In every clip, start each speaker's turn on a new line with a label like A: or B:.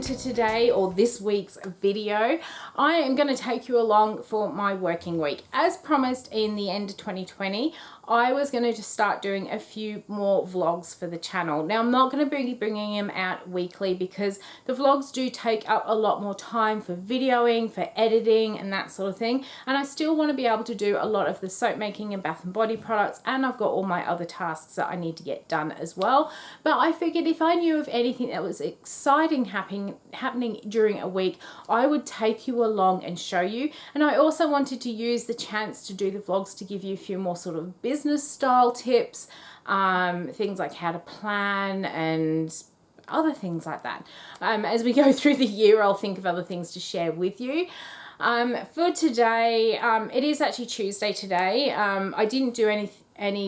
A: to today or this week's video. I am going to take you along for my working week. As promised in the end of 2020, I was going to just start doing a few more vlogs for the channel. Now, I'm not going to be bringing them out weekly because the vlogs do take up a lot more time for videoing, for editing and that sort of thing. And I still want to be able to do a lot of the soap making and bath and body products, and I've got all my other tasks that I need to get done as well. But I figured if I knew of anything that was exciting happening during a week, I would take you along and show you. And I also wanted to use the chance to do the vlogs to give you a few more sort of business style tips, things like how to plan and other things like that. As we go through the year, I'll think of other things to share with you. For today, it is actually Tuesday today. I didn't do any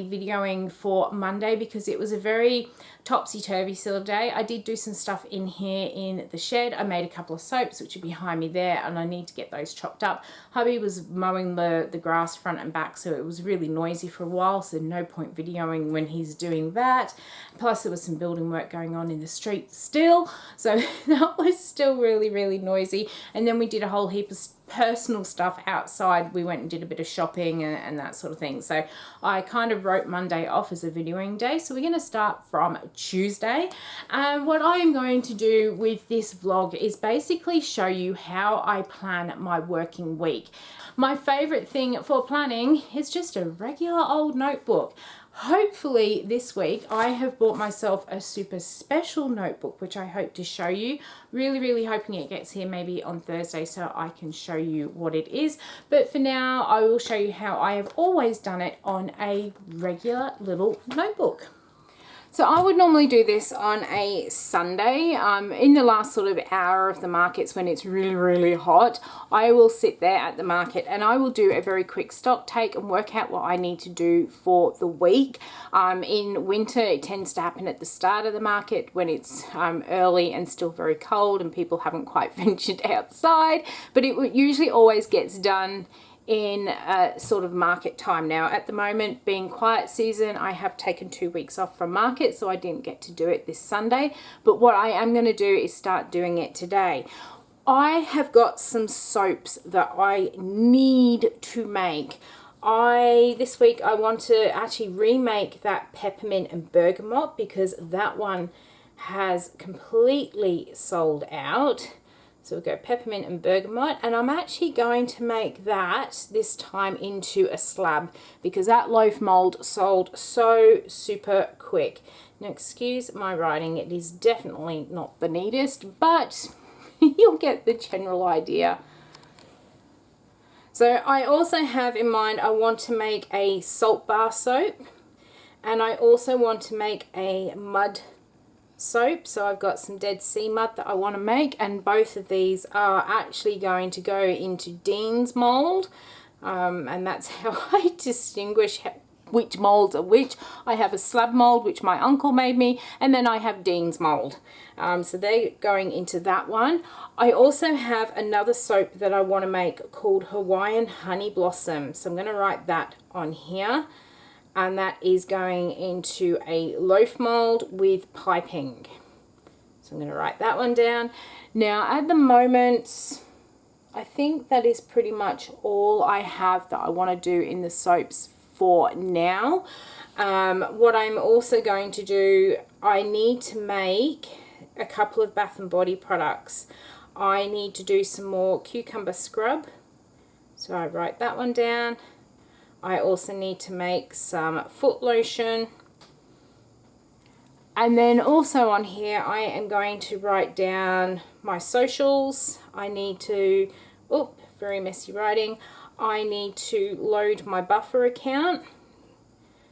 A: videoing for Monday because it was a very topsy-turvy sort of day. I did do some stuff in here in the shed. I made a couple of soaps which are behind me there, and I need to get those chopped up. Hubby was mowing the grass front and back, so it was really noisy for a while, so no point videoing when he's doing that. Plus there was some building work going on in the street still, so that was still really noisy. And then we did a whole heap of personal stuff outside. We went and did a bit of shopping and that sort of thing. So I kind of wrote Monday off as a videoing day. So we're going to start from Tuesday. And what I am going to do with this vlog is basically show you how I plan my working week. My favorite thing for planning is just a regular old notebook. Hopefully this week I have bought myself a super special notebook, which I hope to show you. Really hoping it gets here maybe on Thursday so I can show you what it is. But for now, I will show you how I have always done it on a regular little notebook. So I would normally do this on a Sunday. In the last sort of hour of the markets when it's really hot, I will sit there at the market and I will do a very quick stock take and work out what I need to do for the week. In winter, it tends to happen at the start of the market when it's early and still very cold and people haven't quite ventured outside, but it usually always gets done in a sort of market time. Now at the moment, being quiet season, I have taken 2 weeks off from market, so I didn't get to do it this Sunday, but what I am going to do is start doing it today. I have got some soaps that I need to make. This week I want to actually remake that peppermint and bergamot because that one has completely sold out. So we'll go peppermint and bergamot, and I'm actually going to make that this time into a slab because that loaf mold sold so super quick. Now excuse my writing, it is definitely not the neatest, but you'll get the general idea. So I also have in mind I want to make a salt bar soap, and I also want to make a mud soap. So I've got some Dead Sea mud that I want to make, and both of these are actually going to go into Dean's mold, and that's how I distinguish which molds are which. I have a slab mold which my uncle made me, and then I have Dean's mold, so they're going into that one. I also have another soap that I want to make called Hawaiian Honey Blossom, so I'm going to write that on here. And that is going into a loaf mold with piping. So I'm going to write that one down. Now at the moment, I think that is pretty much all I have that I want to do in the soaps for now. What I'm also going to do, I need to make a couple of bath and body products. I need to do some more cucumber scrub. So I write that one down. I also need to make some foot lotion. And then also on here, I am going to write down my socials. I need to, very messy writing. I need to load my Buffer account.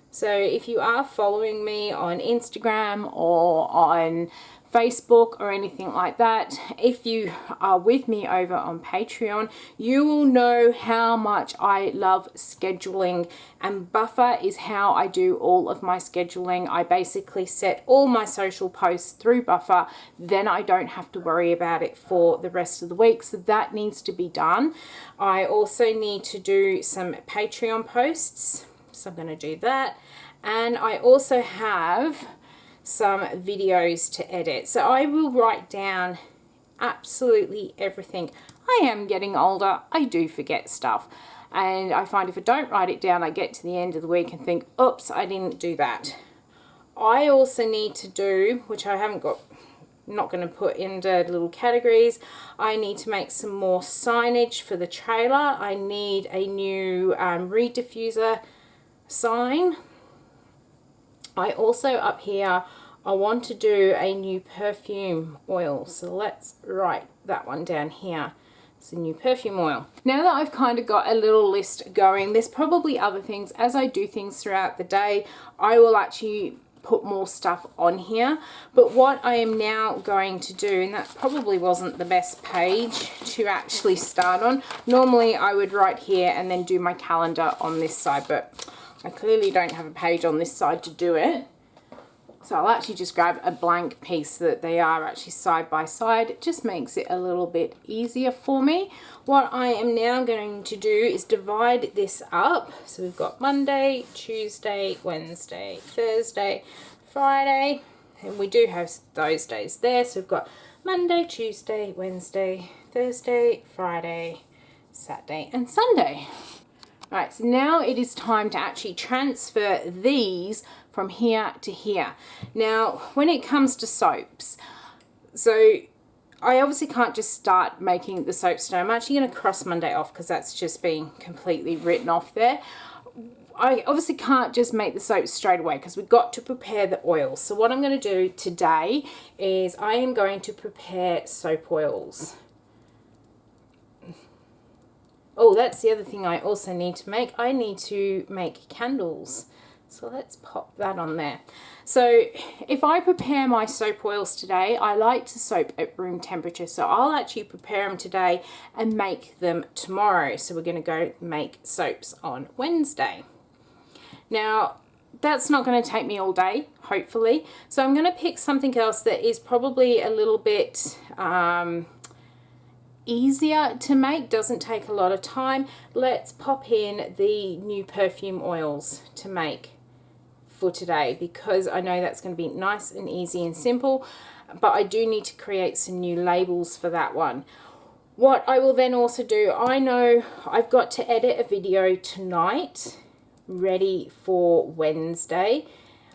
A: So if you are following me on Instagram or on Facebook or anything like that, if you are with me over on Patreon, you will know how much I love scheduling, and Buffer is how I do all of my scheduling. I basically set all my social posts through Buffer, then I don't have to worry about it for the rest of the week, so that needs to be done. I also need to do some Patreon posts, so I'm going to do that, and I also have some videos to edit. So I will write down absolutely everything. I am getting older. I do forget stuff. And I find if I don't write it down, I get to the end of the week and think, oops, I didn't do that. I also need to do, which I haven't got, not going to put into little categories, I need to make some more signage for the trailer. I need a new reed diffuser sign. I also up here, I want to do a new perfume oil. So let's write that one down here. It's a new perfume oil. Now that I've kind of got a little list going, there's probably other things. As I do things throughout the day, I will actually put more stuff on here. But what I am now going to do, and that probably wasn't the best page to actually start on. Normally I would write here and then do my calendar on this side, but I clearly don't have a page on this side to do it. So I'll actually just grab a blank piece so that they are actually side by side. It just makes it a little bit easier for me. What I am now going to do is divide this up. So we've got Monday, Tuesday, Wednesday, Thursday, Friday, and we do have those days there. So we've got Monday, Tuesday, Wednesday, Thursday, Friday, Saturday, and Sunday. All right, so now it is time to actually transfer these from here to here. Now, when it comes to soaps, so I obviously can't just start making the soaps today. I'm actually going to cross Monday off because that's just been completely written off there. I obviously can't just make the soaps straight away because we've got to prepare the oils. So what I'm going to do today is I am going to prepare soap oils. Oh, that's the other thing I also need to make. I need to make candles. So let's pop that on there. So if I prepare my soap oils today, I like to soap at room temperature. So I'll actually prepare them today and make them tomorrow. So we're going to go make soaps on Wednesday. Now, that's not going to take me all day, hopefully. So I'm going to pick something else that is probably a little bit easier to make, doesn't take a lot of time. Let's pop in the new perfume oils to make for today because I know that's going to be nice and easy and simple, but I do need to create some new labels for that one. What I will then also do, I know I've got to edit a video tonight ready for Wednesday.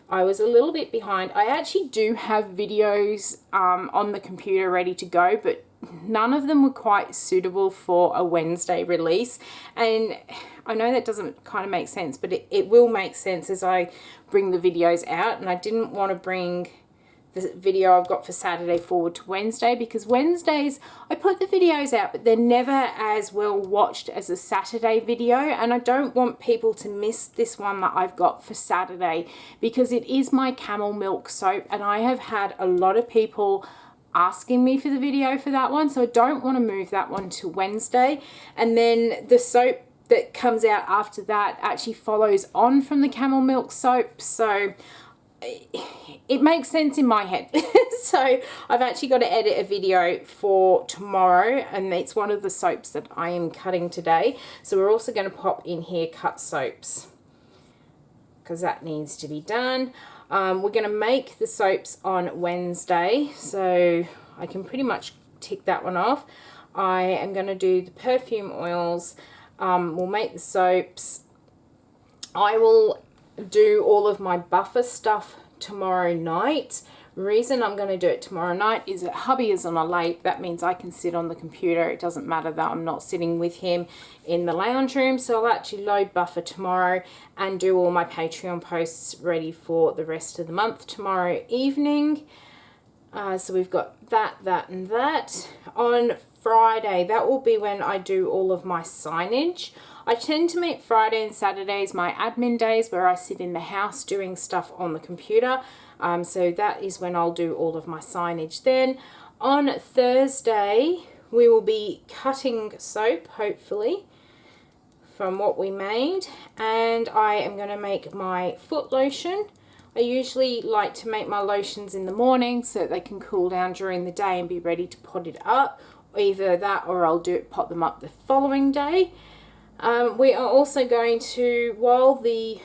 A: I was a little bit behind. I actually do have videos on the computer ready to go, but none of them were quite suitable for a Wednesday release. And I know that doesn't kind of make sense, but it will make sense as I bring the videos out. And I didn't want to bring the video I've got for Saturday forward to Wednesday because Wednesdays I put the videos out, but they're never as well watched as a Saturday video. And I don't want people to miss this one that I've got for Saturday because it is my camel milk soap. And I have had a lot of people asking me for the video for that one, so I don't want to move that one to Wednesday. And then the soap that comes out after that actually follows on from the camel milk soap, so it makes sense in my head. So I've actually got to edit a video for tomorrow, and it's one of the soaps that I am cutting today. So we're also going to pop in here cut soaps because that needs to be done. We're going to make the soaps on Wednesday, so I can pretty much tick that one off. I am going to do the perfume oils. We'll make the soaps. I will do all of my buffer stuff tomorrow night. The reason I'm going to do it tomorrow night is that hubby is on a late. That means I can sit on the computer. It doesn't matter that I'm not sitting with him in the lounge room. So I'll actually load buffer tomorrow and do all my Patreon posts ready for the rest of the month tomorrow evening. So we've got that, and that. On Friday, that will be when I do all of my signage. I tend to make Friday and Saturdays my admin days where I sit in the house doing stuff on the computer. So that is when I'll do all of my signage then. On Thursday, we will be cutting soap, hopefully, from what we made. And I am going to make my foot lotion. I usually like to make my lotions in the morning so that they can cool down during the day and be ready to pot it up. Either that or I'll pot them up the following day. We are also going to, while the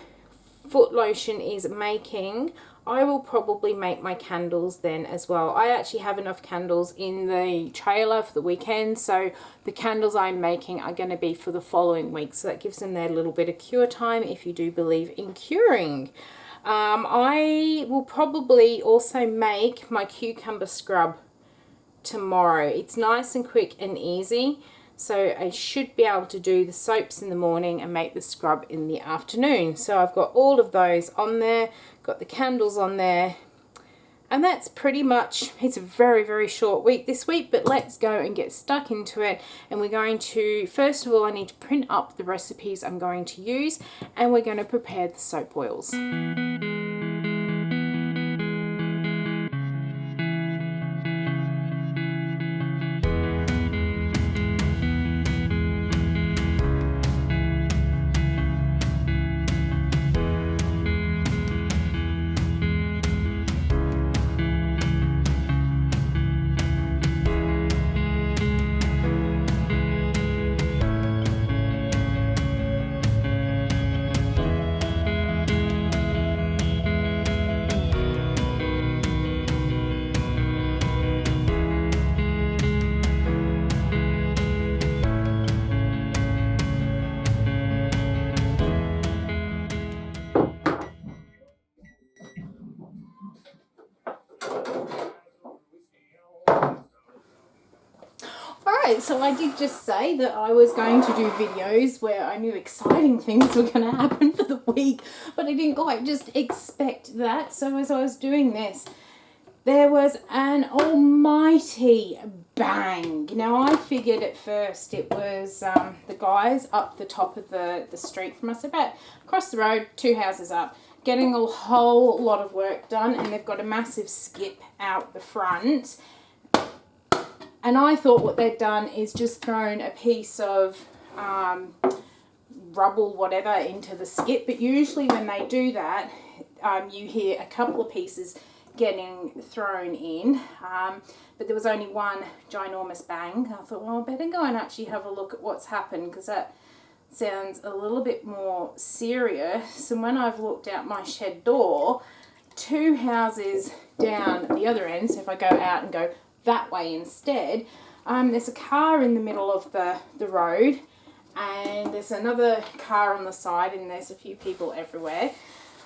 A: foot lotion is making, I will probably make my candles then as well. I actually have enough candles in the trailer for the weekend, so the candles I'm making are going to be for the following week. So that gives them their little bit of cure time if you do believe in curing. I will probably also make my cucumber scrub tomorrow. It's nice and quick and easy. So I should be able to do the soaps in the morning and make the scrub in the afternoon. So I've got all of those on there, got the candles on there, and that's pretty much, it's a very, very short week this week, but let's go and get stuck into it. And we're going to, first of all, I need to print up the recipes I'm going to use, and we're going to prepare the soap oils. Alright, so I did just say that I was going to do videos where I knew exciting things were going to happen for the week, but I didn't quite just expect that. So as I was doing this, there was an almighty bang. Now I figured at first it was the guys up the top of the street from us, about across the road, 2 houses up, getting a whole lot of work done, and they've got a massive skip out the front. And I thought what they'd done is just thrown a piece of rubble, whatever, into the skip. But usually when they do that, you hear a couple of pieces getting thrown in. But there was only one ginormous bang. I thought, well, I better go and actually have a look at what's happened, because that sounds a little bit more serious. And when I've looked out my shed door, 2 houses down the other end, so if I go out and go that way instead, there's a car in the middle of the road, and there's another car on the side, and there's a few people everywhere.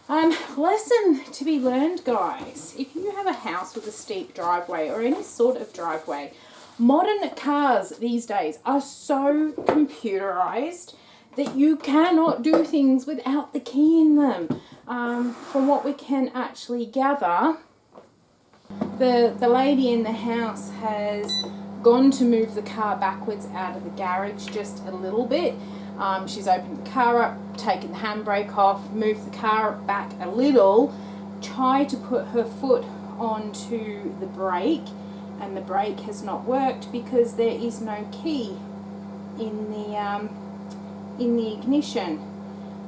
A: Lesson to be learned, guys. If you have a house with a steep driveway or any sort of driveway, modern cars these days are so computerized that you cannot do things without the key in them. From what we can actually gather, the lady in the house has gone to move the car backwards out of the garage just a little bit. She's opened the car up, taken the handbrake off, moved the car back a little, tried to put her foot onto the brake, and the brake has not worked because there is no key in the ignition.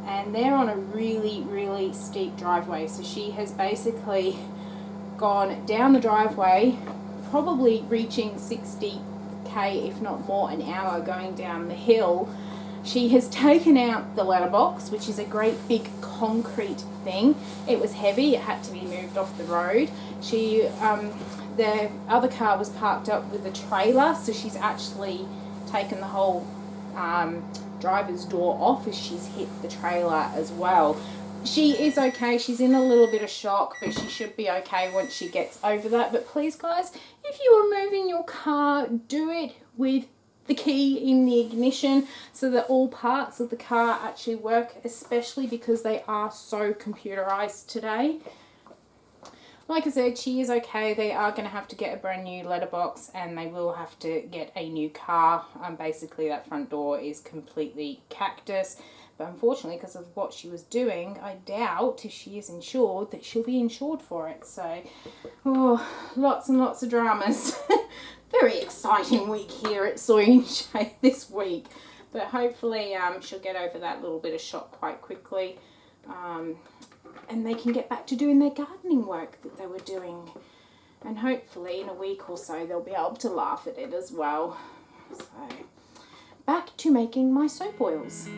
A: And they're on a really, really steep driveway, so she has basically gone down the driveway, probably reaching 60k if not more an hour going down the hill. She has taken out the letterbox, which is a great big concrete thing. It was heavy, it had to be moved off the road. The other car was parked up with a trailer, so she's actually taken the whole driver's door off as she's hit the trailer as well. She is okay. She's in a little bit of shock, but she should be okay once she gets over that. But please, guys, if you are moving your car, do it with the key in the ignition so that all parts of the car actually work, especially because they are so computerized today. Like I said, she is okay. They are going to have to get a brand new letterbox, and they will have to get a new car. Basically, that front door is completely cactus. But unfortunately, because of what she was doing, I doubt if she is insured that she'll be insured for it. So, lots and lots of dramas. Very exciting week here at Soy and Shea this week. But hopefully she'll get over that little bit of shock quite quickly. And they can get back to doing their gardening work that they were doing. And hopefully in a week or so they'll be able to laugh at it as well. So, back to making my soap oils.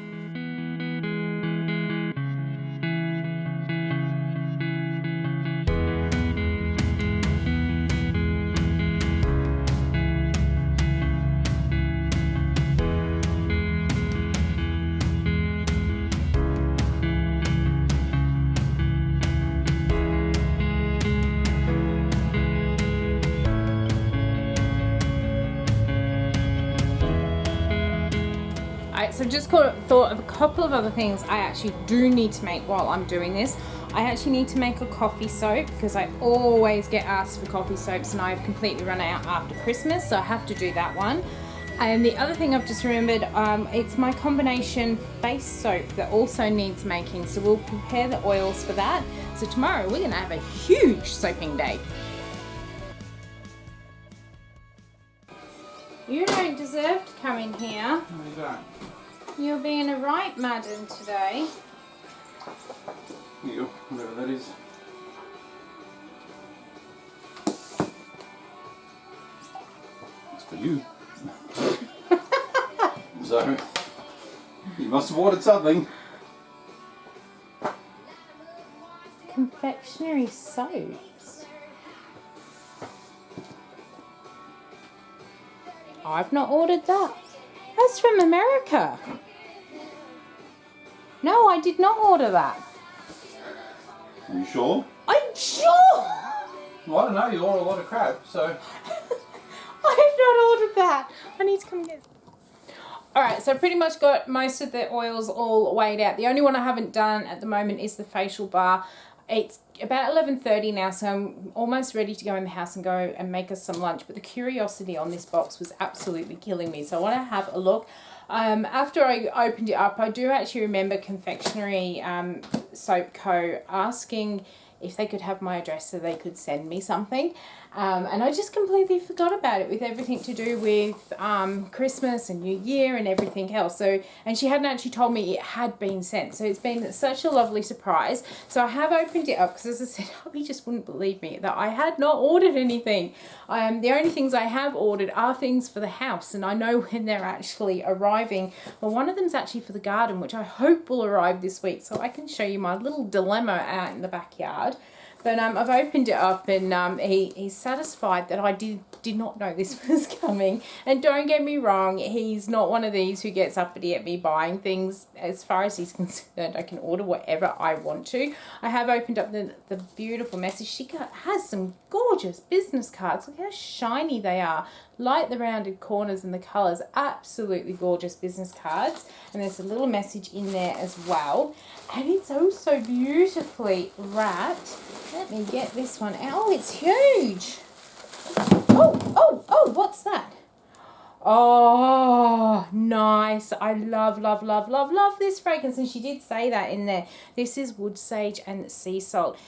A: so I've just thought of a couple of other things I actually do need to make while I'm doing this. I actually need to make a coffee soap because I always get asked for coffee soaps and I've completely run out after Christmas, so I have to do that one. And the other thing I've just remembered, it's my combination face soap that also needs making, so we'll prepare the oils for that. So tomorrow we're going to have a huge soaping day. You don't deserve to come in here.
B: No, you don't.
A: You're being a right madam today.
B: You, whatever that is. It's for you. So, you must have ordered something.
A: Confectionery soaps. I've not ordered that. That's from America. No, I did not order that.
B: Are you sure?
A: I'm sure.
B: Well, I don't know, you order a lot of crap, so...
A: I have not ordered that. I need to come get... Alright, so I pretty much got most of the oils all weighed out. The only one I haven't done at the moment is the facial bar. It's about 11:30 now, so I'm almost ready to go in the house and go and make us some lunch. But the curiosity on this box was absolutely killing me, so I want to have a look. After I opened it up, I do actually remember Confectionery Soap Co. asking if they could have my address so they could send me something. And I just completely forgot about it with everything to do with Christmas and New Year and everything else. So, and she hadn't actually told me it had been sent. So it's been such a lovely surprise. So I have opened it up because, as I said, Hubby just wouldn't believe me that I had not ordered anything. The only things I have ordered are things for the house, and I know when they're actually arriving. Well, one of them's actually for the garden, which I hope will arrive this week, so I can show you my little dilemma out in the backyard. But I've opened it up, and he's satisfied that I did not know this was coming. And don't get me wrong, he's not one of these who gets uppity at me buying things. As far as he's concerned, I can order whatever I want to. I have opened up the beautiful message. She has some gorgeous business cards. Look how shiny they are. Light the rounded corners and the colours. Absolutely gorgeous business cards. And there's a little message in there as well. And it's also beautifully wrapped. Let me get this one out. Oh, it's huge. Oh, what's that? Oh, nice. I love this fragrance. And she did say that in there. This is wood sage and sea salt.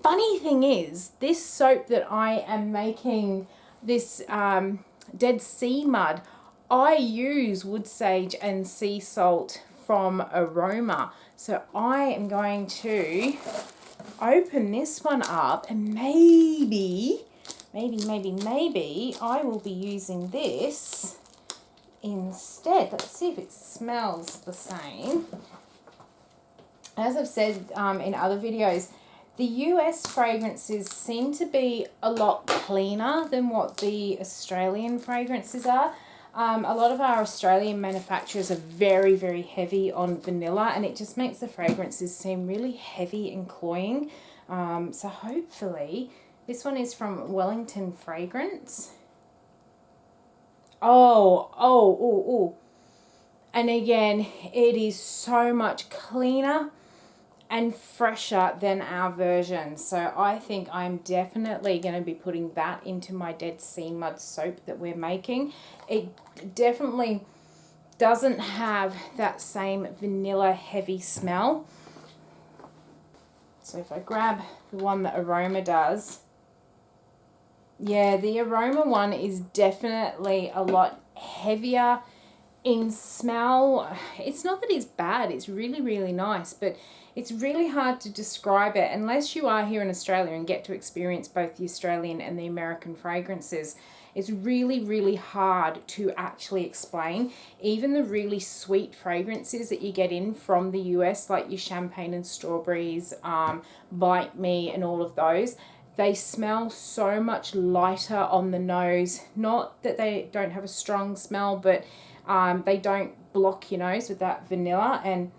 A: Funny thing is, this soap that I am making, this Dead Sea Mud, I use wood sage and sea salt from Aroma. So I am going to open this one up, and maybe I will be using this instead. Let's see if it smells the same. As I've said in other videos, the US fragrances seem to be a lot cleaner than what the Australian fragrances are. A lot of our Australian manufacturers are very, very heavy on vanilla, and it just makes the fragrances seem really heavy and cloying. So hopefully, this one is from Wellington Fragrance. Oh. And again, it is so much cleaner and fresher than our version. So I think I'm definitely going to be putting that into my Dead Sea Mud soap that we're making. It definitely doesn't have that same vanilla heavy smell. So if I grab the one that Aroma does, yeah, the Aroma one is definitely a lot heavier in smell. It's not that it's bad, it's really, really nice, but it's really hard to describe it unless you are here in Australia and get to experience both the Australian and the American fragrances. It's really, really hard to actually explain. Even the really sweet fragrances that you get in from the US, like your champagne and strawberries, Bite Me and all of those, they smell so much lighter on the nose. Not that they don't have a strong smell, but they don't block your nose with that vanilla. And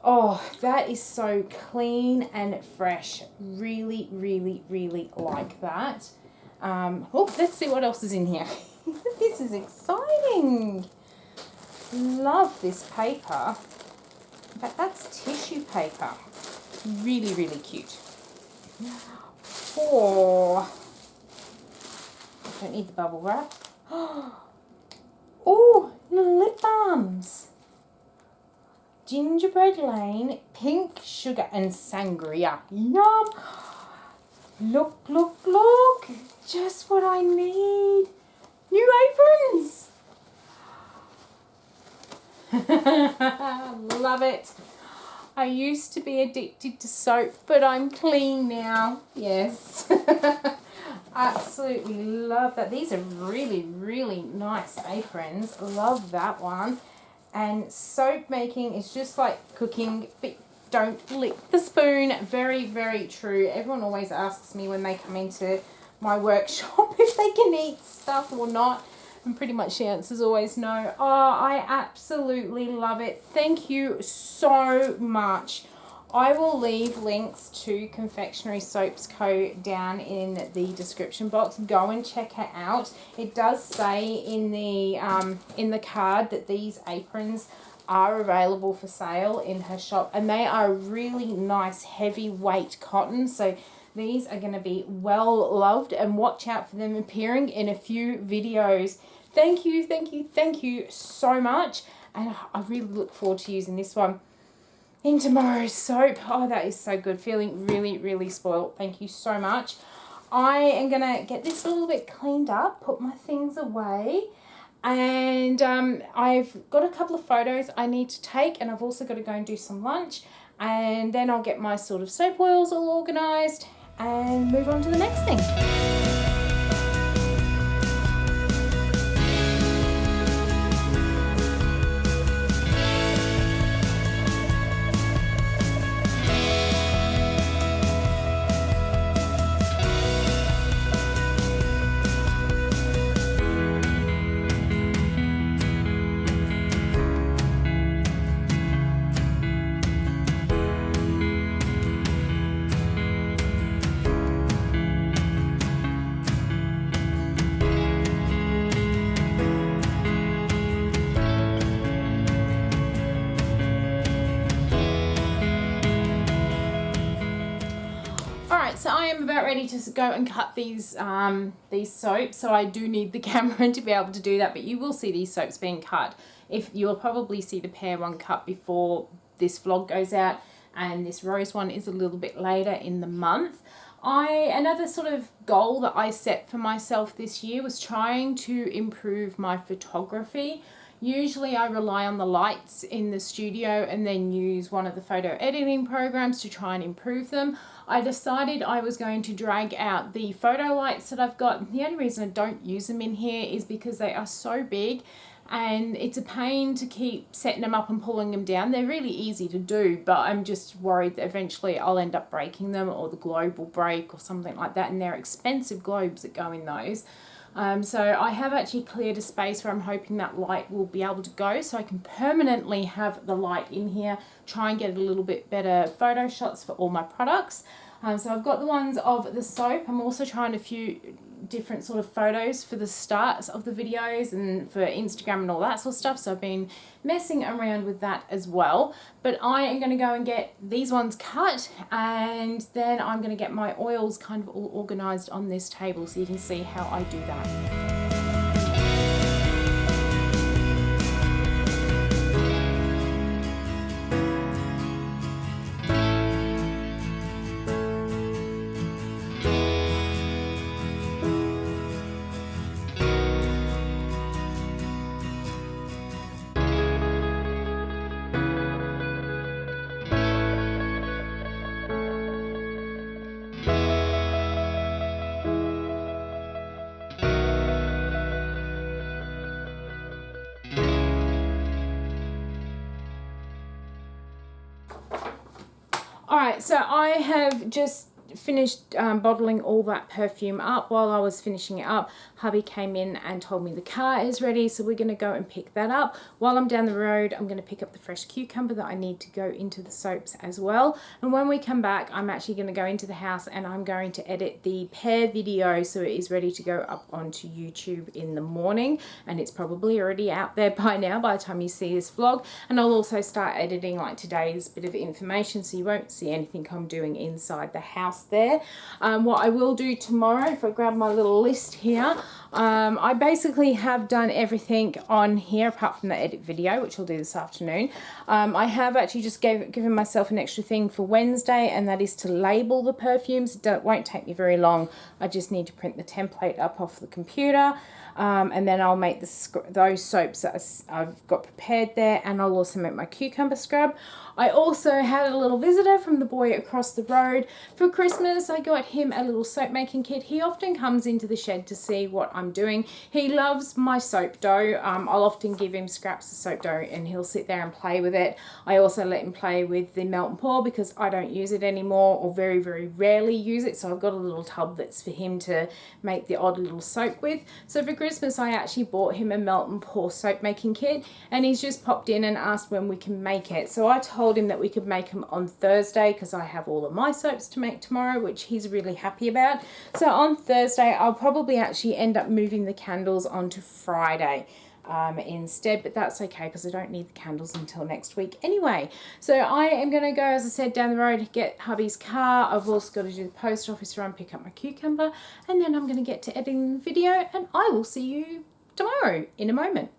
A: oh, that is so clean and fresh. Really, really, really like that. Oh, let's see what else is in here. This is exciting. Love this paper. In fact, that's tissue paper. Really, really cute. Oh, don't need the bubble wrap. Oh, lip balms. Gingerbread Lane, pink sugar and sangria. Yum. Look, look, look. Just what I need. New aprons. Love it. I used to be addicted to soap, but I'm clean now. Yes. Absolutely love that. These are really, really nice aprons. Love that one. And soap making is just like cooking, but don't lick the spoon. Very, very true. Everyone always asks me when they come into my workshop if they can eat stuff or not. And pretty much the answer is always no. Oh, I absolutely love it. Thank you so much. I will leave links to Confectionery Soaps Co. down in the description box. Go and check her out. It does say in the card that these aprons are available for sale in her shop, and they are really nice heavyweight cotton. So these are going to be well loved, and watch out for them appearing in a few videos. Thank you, thank you, thank you so much. And I really look forward to using this one in tomorrow's soap. Oh, that is so good. Feeling really, really spoiled. Thank you so much. I am going to get this a little bit cleaned up, put my things away. And I've got a couple of photos I need to take, and I've also got to go and do some lunch. And then I'll get my sort of soap oils all organised and move on to the next thing. So I am about ready to go and cut these soaps. So I do need the camera to be able to do that, but you will see these soaps being cut. If you'll probably see the pear one cut before this vlog goes out, and this rose one is a little bit later in the month. Another sort of goal that I set for myself this year was trying to improve my photography. Usually I rely on the lights in the studio and then use one of the photo editing programs to try and improve them. I decided I was going to drag out the photo lights that I've got. The only reason I don't use them in here is because they are so big and it's a pain to keep setting them up and pulling them down. They're really easy to do, but I'm just worried that eventually I'll end up breaking them, or the globe will break or something like that, and they're expensive globes that go in those. So I have actually cleared a space where I'm hoping that light will be able to go, so I can permanently have the light in here, try and get a little bit better photo shots for all my products. So I've got the ones of the soap. I'm also trying a few different sort of photos for the starts of the videos and for Instagram and all that sort of stuff. So I've been messing around with that as well. But I am going to go and get these ones cut, and then I'm going to get my oils kind of all organised on this table so you can see how I do that. Alright, so I have just finished bottling all that perfume up. While I was finishing it up, hubby came in and told me the car is ready, so we're going to go and pick that up. While I'm down the road, I'm going to pick up the fresh cucumber that I need to go into the soaps as well. And when we come back, I'm actually going to go into the house and I'm going to edit the pear video so it is ready to go up onto YouTube in the morning, and it's probably already out there by now by the time you see this vlog. And I'll also start editing like today's bit of information, so you won't see anything I'm doing inside the house there. What I will do tomorrow, if I grab my little list here, I basically have done everything on here apart from the edit video, which I'll do this afternoon. I have actually just given myself an extra thing for Wednesday, and that is to label the perfumes. It won't take me very long. I just need to print the template up off the computer, and then I'll make those soaps that I've got prepared there, and I'll also make my cucumber scrub. I also had a little visitor from the boy across the road. For Christmas, I got him a little soap making kit. He often comes into the shed to see what I'm doing. He loves my soap dough. I'll often give him scraps of soap dough and he'll sit there and play with it. I also let him play with the melt and pour because I don't use it anymore, or very, very rarely use it. So I've got a little tub that's for him to make the odd little soap with. So for Christmas, I actually bought him a melt and pour soap making kit, and he's just popped in and asked when we can make it. So I told him that we could make them on Thursday because I have all of my soaps to make tomorrow, which he's really happy about. So on Thursday, I'll probably actually end up moving the candles onto Friday instead, but that's okay because I don't need the candles until next week anyway. So I am going to go, as I said, down the road, get hubby's car. I've also got to do the post office run, pick up my cucumber, and then I'm going to get to editing the video, and I will see you tomorrow in a moment.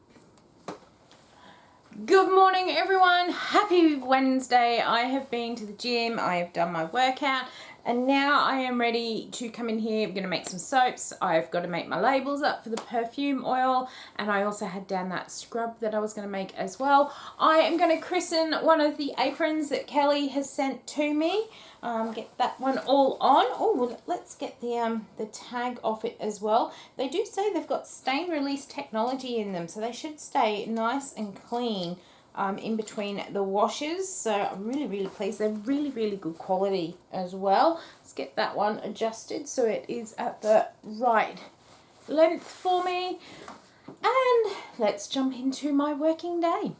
A: Good morning everyone, happy Wednesday. I have been to the gym, I have done my workout, and now I am ready to come in here. I'm going to make some soaps. I've got to make my labels up for the perfume oil, and I also had down that scrub that I was going to make as well. I am going to christen one of the aprons that Kelly has sent to me. Get that one all on. Oh, well, let's get the tag off it as well. They do say they've got stain release technology in them, so they should stay nice and clean in between the washes. So I'm really, really pleased. They're really, really good quality as well. Let's get that one adjusted so it is at the right length for me. And let's jump into my working day.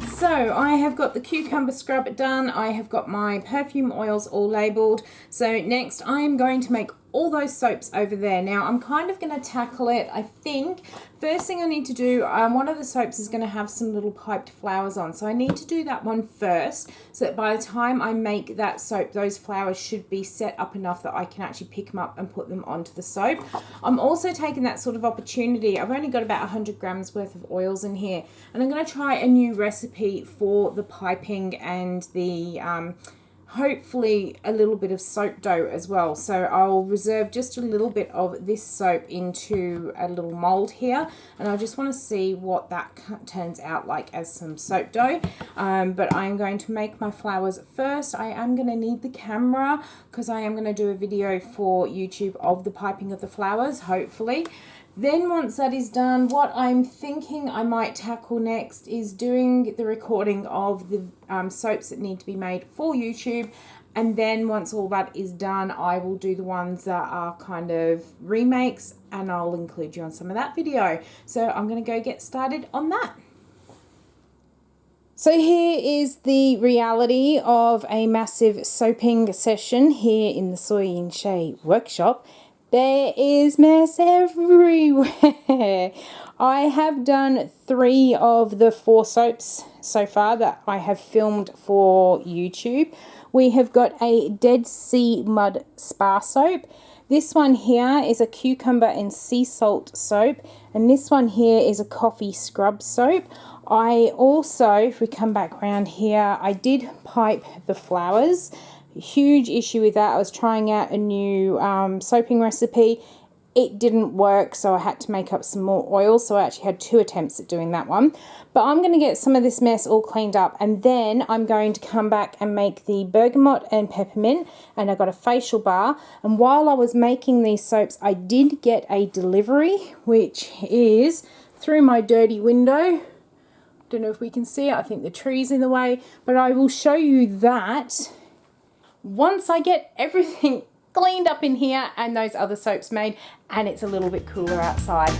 A: So I have got the cucumber scrub done. I have got my perfume oils all labelled. So next I am going to make all those soaps over there. Now I'm kind of going to tackle it. I think first thing I need to do, one of the soaps is going to have some little piped flowers on, so I need to do that one first, so that by the time I make that soap, those flowers should be set up enough that I can actually pick them up and put them onto the soap. I'm also taking that sort of opportunity. I've only got about 100 grams worth of oils in here, and I'm going to try a new recipe for the piping and the hopefully a little bit of soap dough as well. So I'll reserve just a little bit of this soap into a little mold here, and I just want to see what that turns out like as some soap dough. But I'm going to make my flowers first. I am going to need the camera because I am going to do a video for YouTube of the piping of the flowers, hopefully. Then once that is done, what I'm thinking I might tackle next is doing the recording of the soaps that need to be made for YouTube. And then once all that is done, I will do the ones that are kind of remakes, and I'll include you on some of that video. So I'm going to go get started on that. So here is the reality of a massive soaping session here in the Soy and Shea workshop. There is mess everywhere. I have done 3 of the 4 soaps so far that I have filmed for YouTube. We have got a Dead Sea Mud Spa soap. This one here is a cucumber and sea salt soap. And this one here is a coffee scrub soap. I also, if we come back around here, I did pipe the flowers. Huge issue with that. I was trying out a new soaping recipe. It didn't work, so I had to make up some more oil. So I actually had 2 attempts at doing that one. But I'm going to get some of this mess all cleaned up, and then I'm going to come back and make the bergamot and peppermint, and I got a facial bar. And while I was making these soaps, I did get a delivery, which is through my dirty window. Don't know if we can see it. I think the tree's in the way, but I will show you that once I get everything cleaned up in here and those other soaps made, and it's a little bit cooler outside.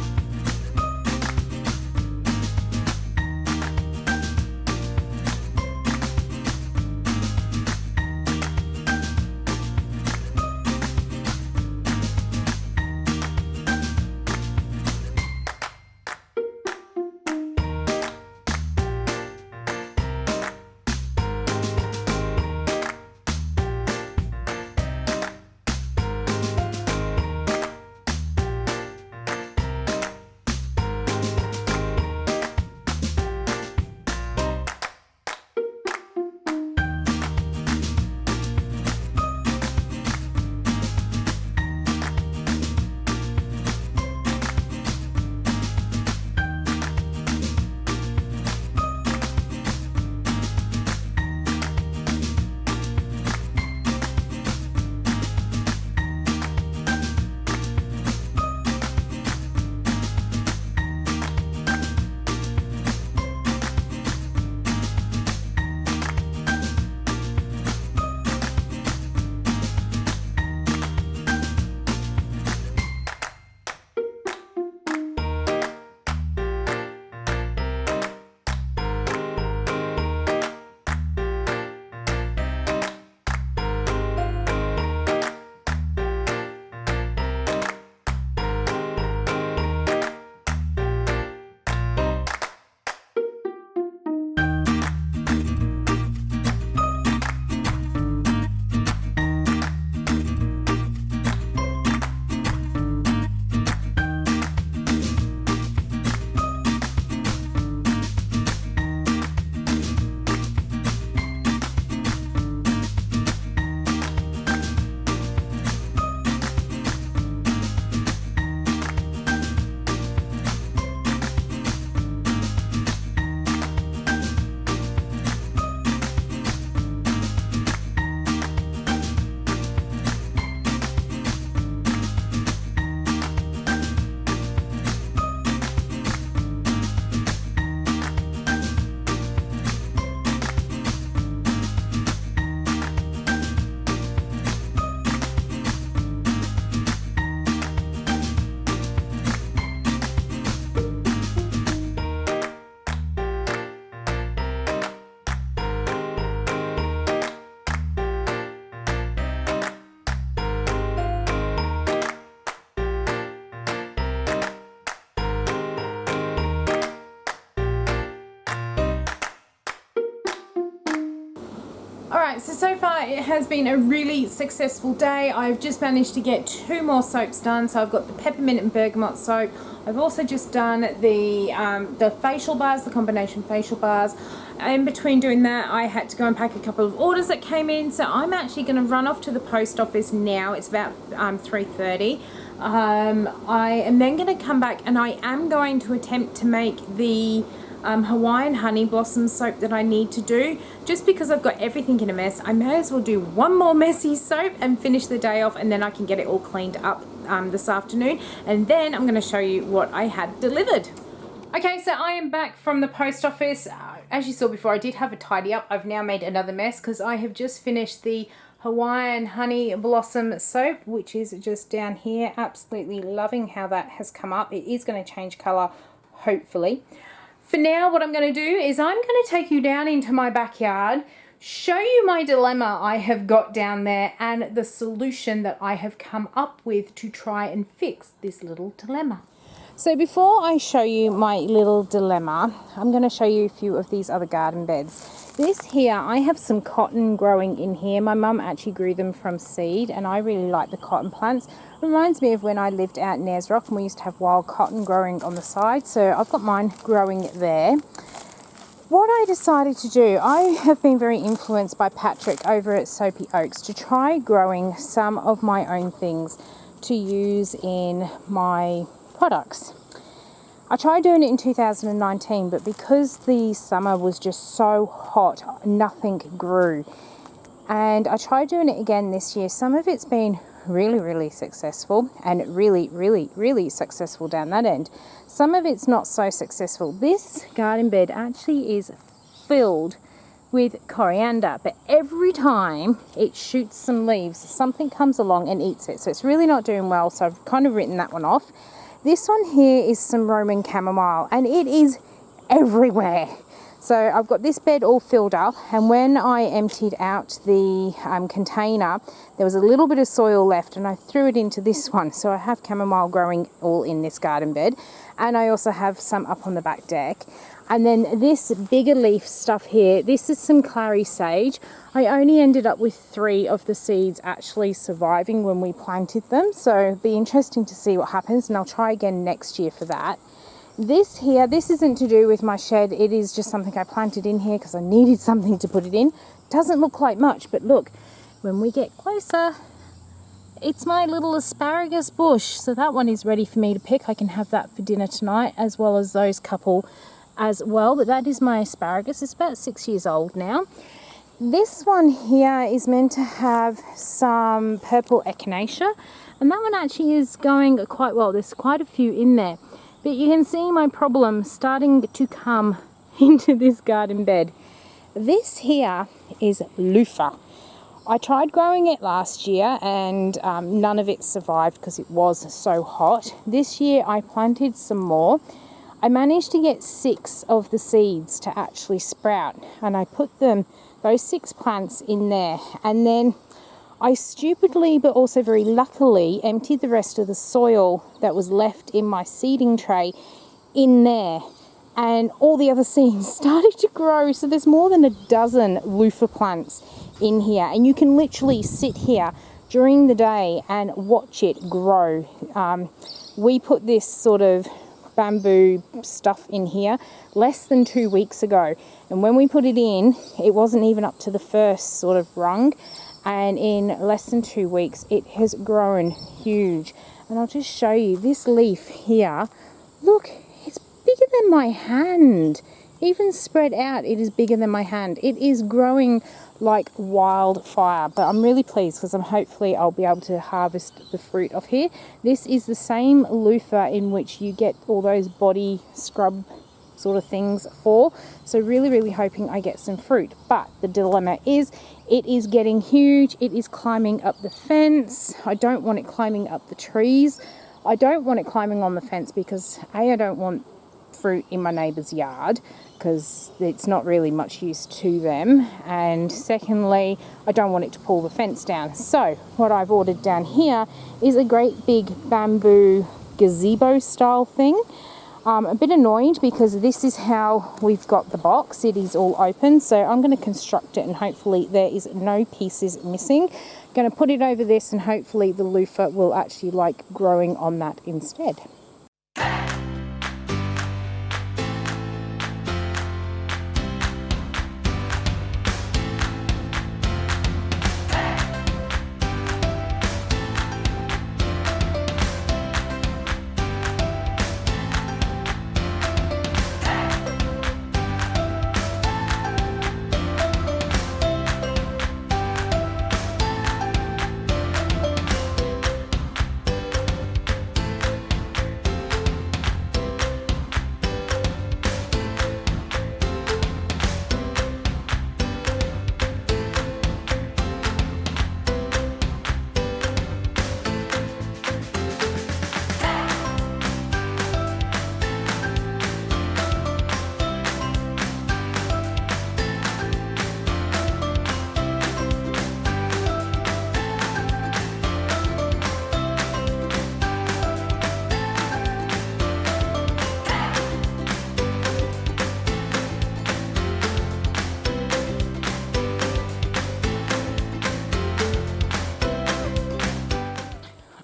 A: Alright, so far it has been a really successful day. I've just managed to get 2 more soaps done. So I've got the peppermint and bergamot soap. I've also just done the facial bars, the combination facial bars. In between doing that, I had to go and pack a couple of orders that came in. So I'm actually going to run off to the post office now. It's about 3:30. I am then going to come back and I am going to attempt to make the Hawaiian honey blossom soap that I need to do. Just because I've got everything in a mess, I may as well do one more messy soap and finish the day off, and then I can get it all cleaned up this afternoon, and then I'm going to show you what I had delivered. Okay, so I am back from the post office. As you saw before, I did have a tidy up. I've now made another mess because I have just finished the Hawaiian honey blossom soap, which is just down here. Absolutely loving how that has come up. It is going to change colour, hopefully. For now, what I'm going to do is I'm going to take you down into my backyard, show you my dilemma I have got down there and the solution that I have come up with to try and fix this little dilemma. So before I show you my little dilemma, I'm going to show you a few of these other garden beds. This here, I have some cotton growing in here. My mum actually grew them from seed and I really like the cotton plants. It reminds me of when I lived out in Nesrock and we used to have wild cotton growing on the side. So I've got mine growing there. What I decided to do, I have been very influenced by Patrick over at Soapy Oaks to try growing some of my own things to use in my products. I tried doing it in 2019, but because the summer was just so hot, nothing grew. And I tried doing it again this year. Some of it's been really successful and really successful down that end. Some of it's not so successful. This garden bed actually is filled with coriander, but every time it shoots some leaves, something comes along and eats it. So it's really not doing well. So I've kind of written that one off. This one here is some Roman chamomile and it is everywhere. So I've got this bed all filled up, and when I emptied out the container, there was a little bit of soil left and I threw it into this one. So I have chamomile growing all in this garden bed, and I also have some up on the back deck. And then this bigger leaf stuff here, this is some clary sage. I only ended up with 3 of the seeds actually surviving when we planted them. So it'll be interesting to see what happens, and I'll try again next year for that. This here, this isn't to do with my shed. It is just something I planted in here because I needed something to put it in. Doesn't look like much, but look, when we get closer, it's my little asparagus bush. So that one is ready for me to pick. I can have that for dinner tonight, as well as those couple as well. But that is my asparagus. It's about 6 years old now. This one here is meant to have some purple echinacea, and that one actually is going quite well. There's quite a few in there. But you can see my problem starting to come into this garden bed. This here is loofah. I tried growing it last year and none of it survived because it was so hot. This year I planted some more. I managed to get 6 of the seeds to actually sprout, and I put those 6 plants in there, and then I stupidly but also very luckily emptied the rest of the soil that was left in my seeding tray in there, and all the other seeds started to grow. So there's more than a dozen loofah plants in here, and you can literally sit here during the day and watch it grow. We put this sort of bamboo stuff in here less than 2 weeks ago, and when we put it in, it wasn't even up to the first sort of rung. And in less than 2 weeks, it has grown huge. And I'll just show you this leaf here. Look, it's bigger than my hand. Even spread out, it is bigger than my hand. It is growing like wildfire. But I'm really pleased because hopefully I'll be able to harvest the fruit off here. This is the same loofah in which you get all those body scrub sort of things for. So really hoping I get some fruit. But the dilemma is, it is getting huge. It is climbing up the fence. I don't want it climbing up the trees. I don't want it climbing on the fence because I don't want fruit in my neighbour's yard because it's not really much use to them. And secondly, I don't want it to pull the fence down. So what I've ordered down here is a great big bamboo gazebo style thing. A bit annoyed because this is how we've got the box. It is all open, so I'm going to construct it and hopefully there is no pieces missing. Going to put it over this and hopefully the loofah will actually like growing on that instead.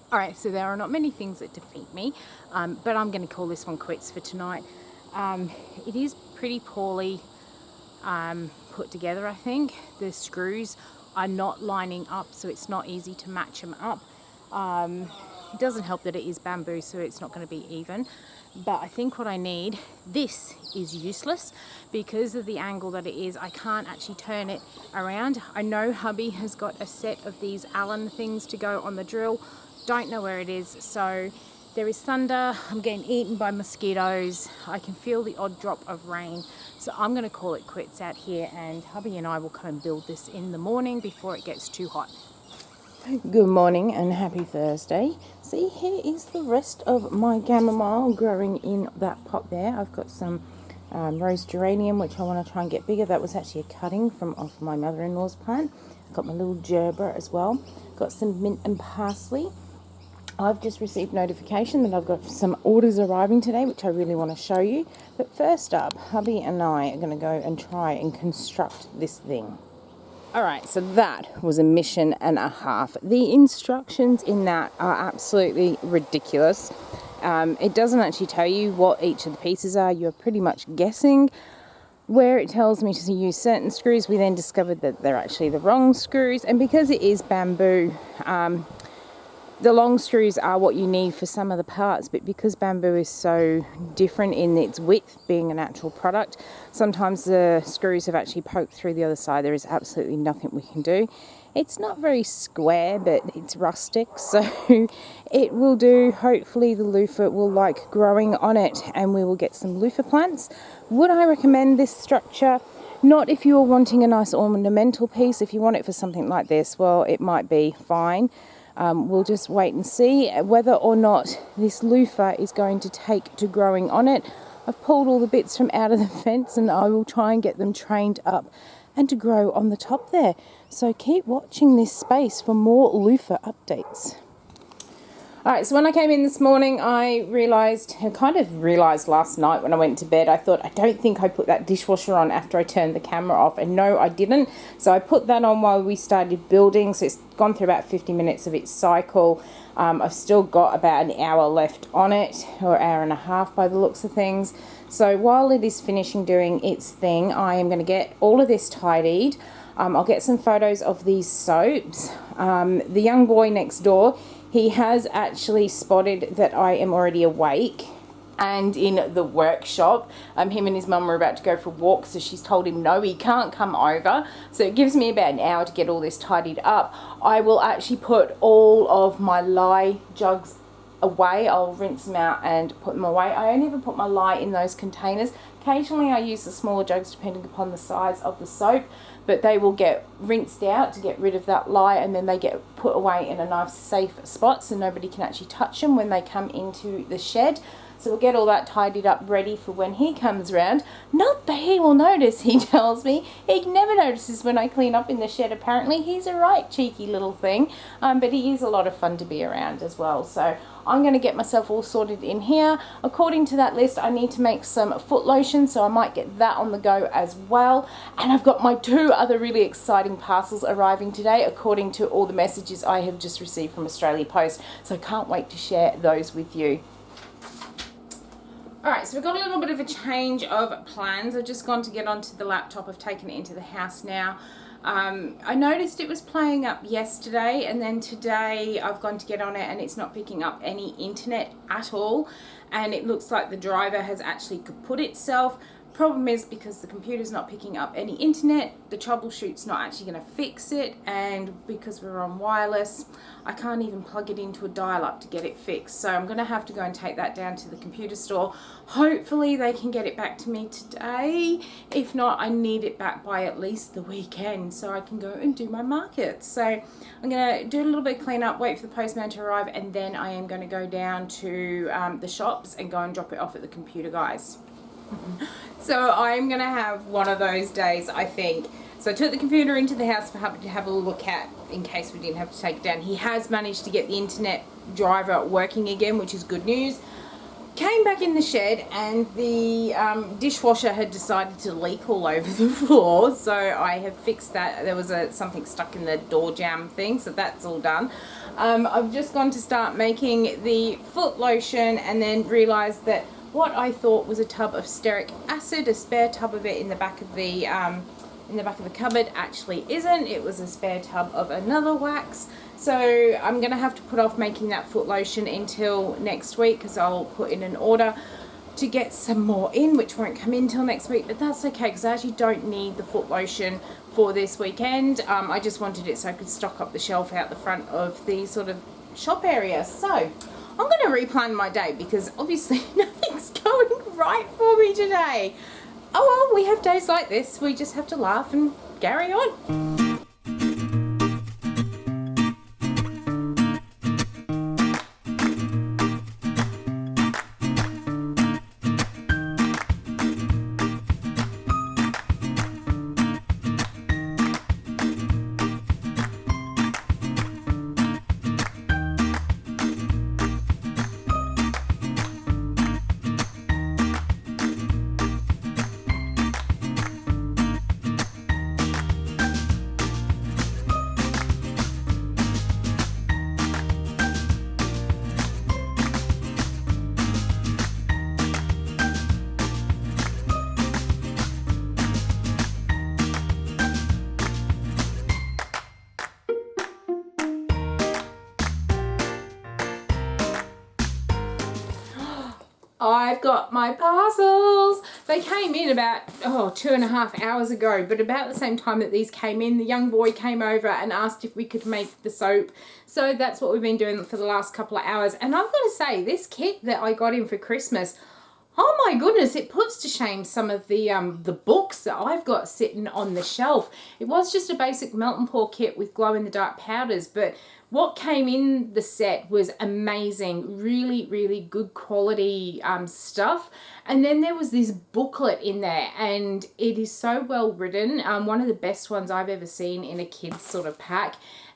A: Alright, so there are not many things that defeat me, but I'm going to call this one quits for tonight. It is pretty poorly put together, I think. The screws are not lining up, so it's not easy to match them up. It doesn't help that it is bamboo, so it's not going to be even. But I think what I need, this is useless because of the angle that it is. I can't actually turn it around. I know hubby has got a set of these Allen things to go on the drill. Don't know where it is, so there is thunder. I'm getting eaten by mosquitoes. I can feel the odd drop of rain, so I'm going to call it quits out here, and hubby and I will come and build this in the morning before it gets too hot. Good morning and happy Thursday. See, here is the rest of my chamomile growing in that pot there. I've got some rose geranium which I want to try and get bigger. That was actually a cutting from off my mother-in-law's plant. I've got my little gerber as well. Got some mint and parsley. I've just received notification that I've got some orders arriving today, which I really want to show you. But first up, hubby and I are going to go and try and construct this thing. Alright, so that was a mission and a half. The instructions in that are absolutely ridiculous. It doesn't actually tell you what each of the pieces are. You're pretty much guessing. Where it tells me to use certain screws, we then discovered that they're actually the wrong screws. And because it is bamboo, the long screws are what you need for some of the parts, but because bamboo is so different in its width, being a natural product, sometimes the screws have actually poked through the other side. There is absolutely nothing we can do. It's not very square, but it's rustic, so it will do. Hopefully the loofah will like growing on it and we will get some loofah plants. Would I recommend this structure? Not if you're wanting a nice ornamental piece. If you want it for something like this, well, it might be fine. We'll just wait and see whether or not this loofah is going to take to growing on it. I've pulled all the bits from out of the fence and I will try and get them trained up and to grow on the top there. So keep watching this space for more loofah updates. Alright, so when I came in this morning, I kind of realised last night when I went to bed, I thought, I don't think I put that dishwasher on after I turned the camera off. And no, I didn't. So I put that on while we started building. So it's gone through about 50 minutes of its cycle. I've still got about an hour left on it, or hour and a half by the looks of things. So while it is finishing doing its thing, I am going to get all of this tidied. I'll get some photos of these soaps. The young boy next door, he has actually spotted that I am already awake and in the workshop. Him and his mum are about to go for a walk, so she's told him no, he can't come over. So it gives me about an hour to get all this tidied up. I will actually put all of my lye jugs away. I'll rinse them out and put them away. I only ever put my lye in those containers. Occasionally I use the smaller jugs depending upon the size of the soap, but they will get rinsed out to get rid of that lye, and then they get put away in a nice safe spot so nobody can actually touch them when they come into the shed. So we'll get all that tidied up, ready for when he comes round. Not that he will notice, he tells me. He never notices when I clean up in the shed, apparently. He's a right cheeky little thing, but he is a lot of fun to be around as well. So I'm going to get myself all sorted in here. According to that list, I need to make some foot lotion, so I might get that on the go as well. And I've got my 2 other really exciting parcels arriving today, according to all the messages I have just received from Australia Post. So I can't wait to share those with you. Alright, so we've got a little bit of a change of plans. I've just gone to get onto the laptop. I've taken it into the house now. I noticed it was playing up yesterday, and then today I've gone to get on it and it's not picking up any internet at all, and it looks like the driver has actually kaput itself. Problem is, because the computer's not picking up any internet, the troubleshoot's not actually going to fix it, and because we're on wireless, I can't even plug it into a dial-up to get it fixed. So I'm going to have to go and take that down to the computer store. Hopefully they can get it back to me today. If not, I need it back by at least the weekend so I can go and do my market. So I'm going to do a little bit of clean up, wait for the postman to arrive, and then I am going to go down to the shops and go and drop it off at the computer guys. So I'm going to have one of those days, I think. So I took the computer into the house for Hubby to have a look at in case we didn't have to take it down. He has managed to get the internet driver working again, which is good news. Came back in the shed and the dishwasher had decided to leak all over the floor. So I have fixed that. There was something stuck in the door jamb thing, so that's all done. I've just gone to start making the foot lotion and then realised that what I thought was a tub of stearic acid, a spare tub of it in the back of the cupboard, actually isn't. It was a spare tub of another wax. So I'm going to have to put off making that foot lotion until next week, because I'll put in an order to get some more in, which won't come in till next week, but that's okay because I actually don't need the foot lotion for this weekend. I just wanted it so I could stock up the shelf out the front of the sort of shop area. So I'm going to replan my day because obviously nothing's going right for me today. Oh well, we have days like this. We just have to laugh and carry on. I've got my parcels. They came in about 2.5 hours ago, but about the same time that these came in, the young boy came over and asked if we could make the soap. So that's what we've been doing for the last couple of hours. And I've got to say, this kit that I got in for Christmas, oh my goodness, it puts to shame some of the books that I've got sitting on the shelf. It was just a basic melt and pour kit with glow in the dark powders, but what came in the set was amazing, really, really good quality stuff. And then there was this booklet in there, and it is so well written. One of the best ones I've ever seen in a kid's sort of pack.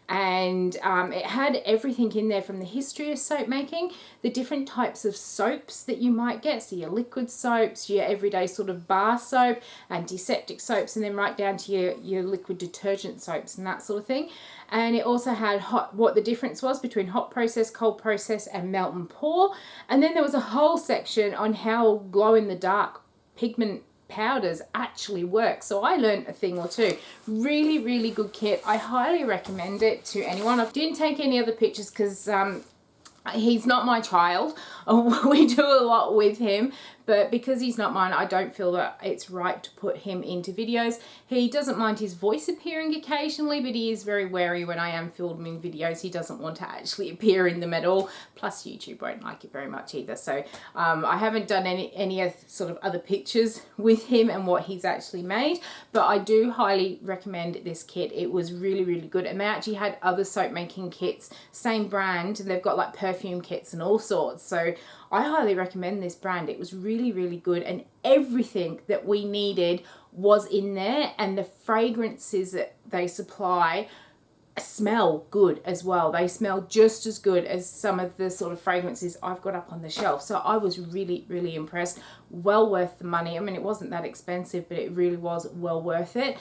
A: And it had everything in there from the history of soap making, the different types of soaps that you might get, so your liquid soaps, your everyday sort of bar soap, antiseptic soaps, and then right down to your liquid detergent soaps and that sort of thing. And it also had what the difference was between hot process, cold process, and melt and pour. And then there was a whole section on how glow-in-the-dark pigment powders actually work. So I learned a thing or two. Really, really good kit. I highly recommend it to anyone. I didn't take any other pictures because he's not my child. We do a lot with him, but because he's not mine, I don't feel that it's right to put him into videos. He doesn't mind his voice appearing occasionally, but he is very wary when I am filming videos. He doesn't want to actually appear in them at all. Plus YouTube won't like it very much either. So I haven't done any sort of other pictures with him and what he's actually made, but I do highly recommend this kit. It was really, really good. And they actually had other soap making kits, same brand. They've got like perfume kits and all sorts. So I highly recommend this brand. It was really, really good, and everything that we needed was in there, and the fragrances that they supply smell good as well. They smell just as good as some of the sort of fragrances I've got up on the shelf. So I was really, really impressed. Well worth the money. I mean, it wasn't that expensive, but it really was well worth it.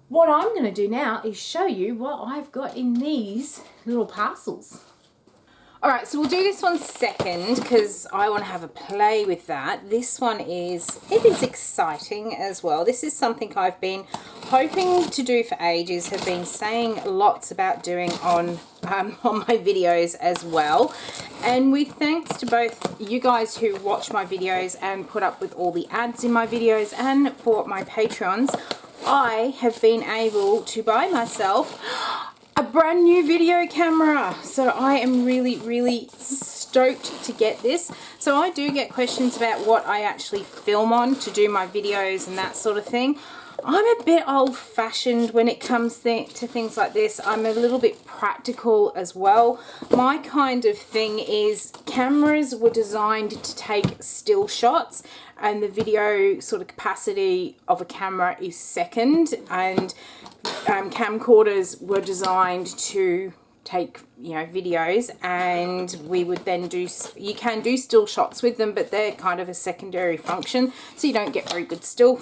A: What I'm going to do now is show you what I've got in these little parcels. All right, so we'll do this one second because I want to have a play with that. This one is exciting as well. This is something I've been hoping to do for ages, have been saying lots about doing on my videos as well. And with thanks to both you guys who watch my videos and put up with all the ads in my videos, and for my Patreons, I have been able to buy myself a brand new video camera. So I am really, really stoked to get this. So I do get questions about what I actually film on to do my videos and that sort of thing. I'm a bit old-fashioned when it comes to things like this. I'm a little bit practical as well. My kind of thing is cameras were designed to take still shots, and the video sort of capacity of a camera is second, and camcorders were designed to take, you know, videos, and we would then do, you can do still shots with them, but they're kind of a secondary function, so you don't get very good still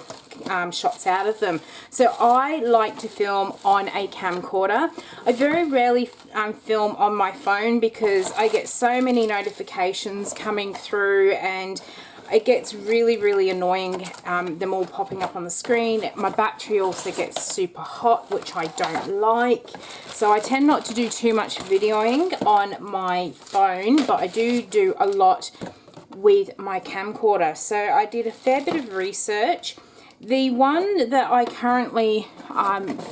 A: shots out of them. So I like to film on a camcorder. I very rarely film on my phone because I get so many notifications coming through, and it gets really, really annoying, them all popping up on the screen. My battery also gets super hot, which I don't like. So I tend not to do too much videoing on my phone, but I do a lot with my camcorder. So I did a fair bit of research. The one that I currently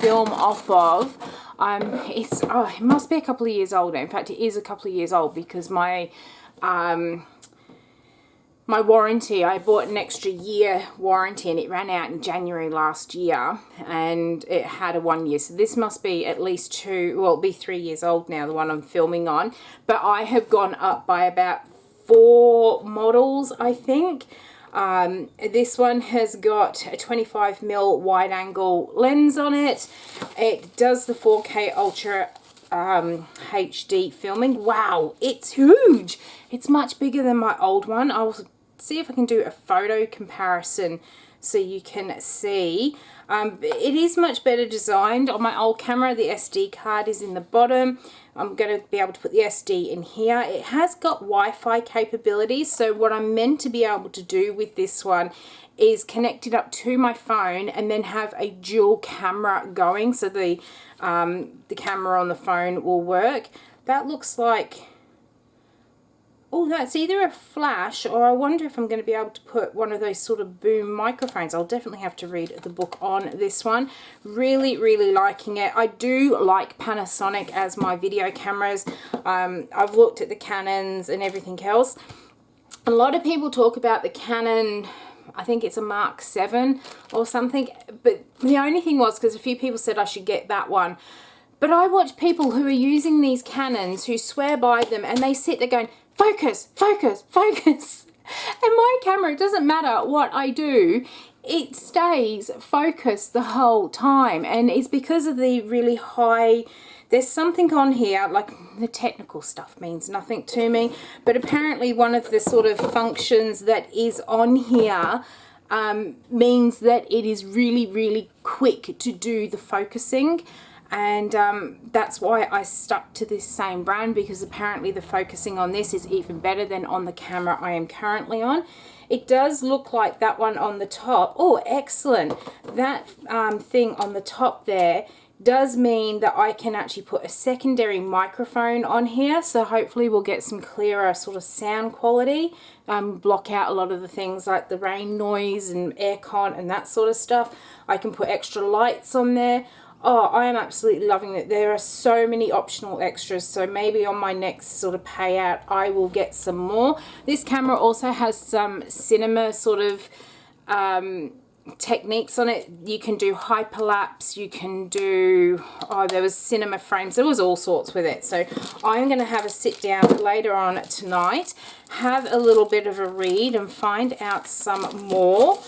A: film off of, it must be a couple of years old. In fact, it is a couple of years old because my warranty, I bought an extra year warranty and it ran out in January last year, and it had a 1 year. So this must be at least it'll be 3 years old now, the one I'm filming on. But I have gone up by about 4 models, I think. This one has got a 25mm wide angle lens on it. It does the 4K Ultra HD filming. Wow, it's huge. It's much bigger than my old one. I'll see if I can do a photo comparison so you can see. It is much better designed. On my old camera, the SD card is in the bottom. I'm going to be able to put the SD in here. It has got Wi-Fi capabilities, so what I'm meant to be able to do with this one is connect it up to my phone and then have a dual camera going, so the camera on the phone will work. That looks like, oh, that's either a flash, or I wonder if I'm going to be able to put one of those sort of boom microphones. I'll definitely have to read the book on this one. Really, really liking it. I do like Panasonic as my video cameras. I've looked at the Canons and everything else. A lot of people talk about the Canon, I think it's a Mark 7 or something, but the only thing was because a few people said I should get that one. But I watch people who are using these Canons who swear by them, and they sit there going, focus, focus, focus. And my camera, it doesn't matter what I do, it stays focused the whole time. And it's because of the really high, there's something on here, like the technical stuff means nothing to me, but apparently one of the sort of functions that is on here means that it is really, really quick to do the focusing. And that's why I stuck to this same brand, because apparently the focusing on this is even better than on the camera I am currently on. It does look like that one on the top. Oh, excellent. That thing on the top there does mean that I can actually put a secondary microphone on here, so hopefully we'll get some clearer sort of sound quality, block out a lot of the things like the rain noise and aircon and that sort of stuff. I can put extra lights on there. Oh, I am absolutely loving it. There are so many optional extras, so maybe on my next sort of payout I will get some more. This camera also has some cinema sort of techniques on it. You can do hyperlapse, you can do, oh, there was cinema frames, there was all sorts with it. So I'm going to have a sit down later on tonight, have a little bit of a read and find out some more,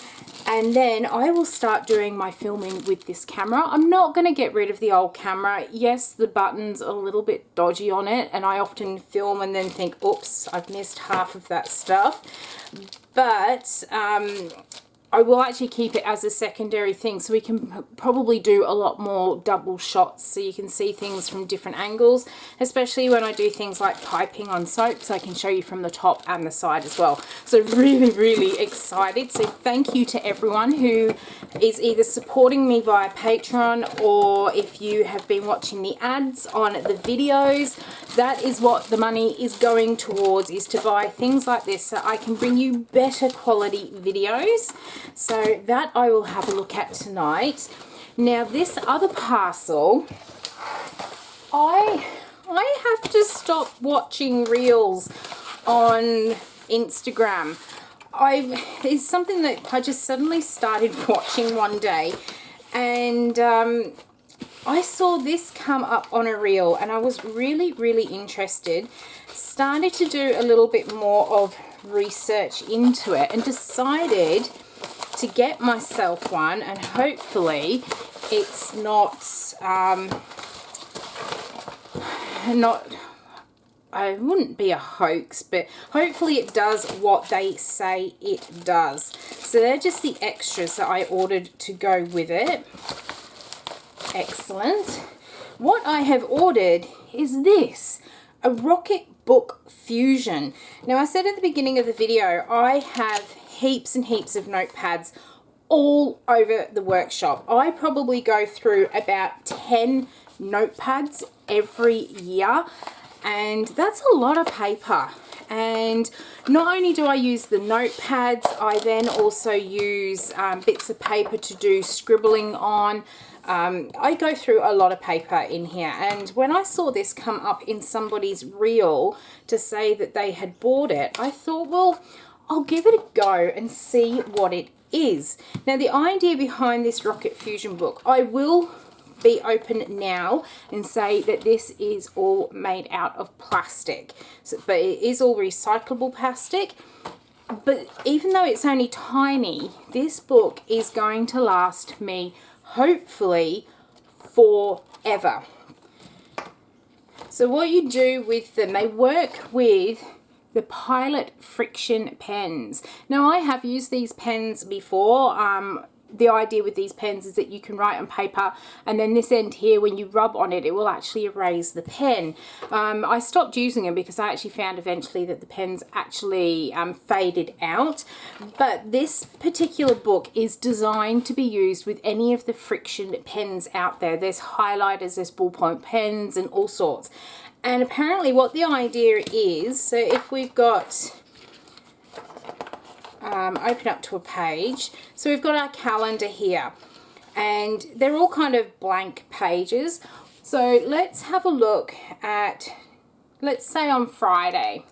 A: and then I will start doing my filming with this camera. I'm not going to get rid of the old camera. Yes, the button's a little bit dodgy on it, and I often film and then think, oops, I've missed half of that stuff. But I will actually keep it as a secondary thing, so we can probably do a lot more double shots so you can see things from different angles, especially when I do things like piping on soaps. I can show you from the top and the side as well. So really excited. So thank you to everyone who is either supporting me via Patreon, or if you have been watching the ads on the videos. That is what the money is going towards, is to buy things like this so I can bring you better quality videos. So that I will have a look at tonight. Now this other parcel, I have to stop watching reels on Instagram. It's something that I just suddenly started watching one day, and I saw this come up on a reel and I was really interested. Started to do a little bit more of research into it and decided to get myself one, and hopefully it's not I wouldn't be a hoax, but hopefully it does what they say it does. So they're just the extras that I ordered to go with it. Excellent. What I have ordered is this, a Rocketbook Fusion. Now I said at the beginning of the video, I have heaps and heaps of notepads all over the workshop. I probably go through about 10 notepads every year, and that's a lot of paper. And not only do I use the notepads, I then also use bits of paper to do scribbling on. I go through a lot of paper in here, and when I saw this come up in somebody's reel to say that they had bought it, I thought, well, I'll give it a go and see what it is. Now the idea behind this Rocket Fusion book, I will be open now and say that this is all made out of plastic, but it is all recyclable plastic. But even though it's only tiny, this book is going to last me hopefully forever. So what you do with them, they work with the Pilot friction pens. Now I have used these pens before. The idea with these pens is that you can write on paper, and then this end here, when you rub on it, it will actually erase the pen. I stopped using them because I actually found eventually that the pens actually faded out. But this particular book is designed to be used with any of the friction pens out there. There's highlighters, there's ballpoint pens and all sorts. And apparently what the idea is, so if we've got, open up to a page, so we've got our calendar here, and they're all kind of blank pages. So let's have a look at, let's say on Friday.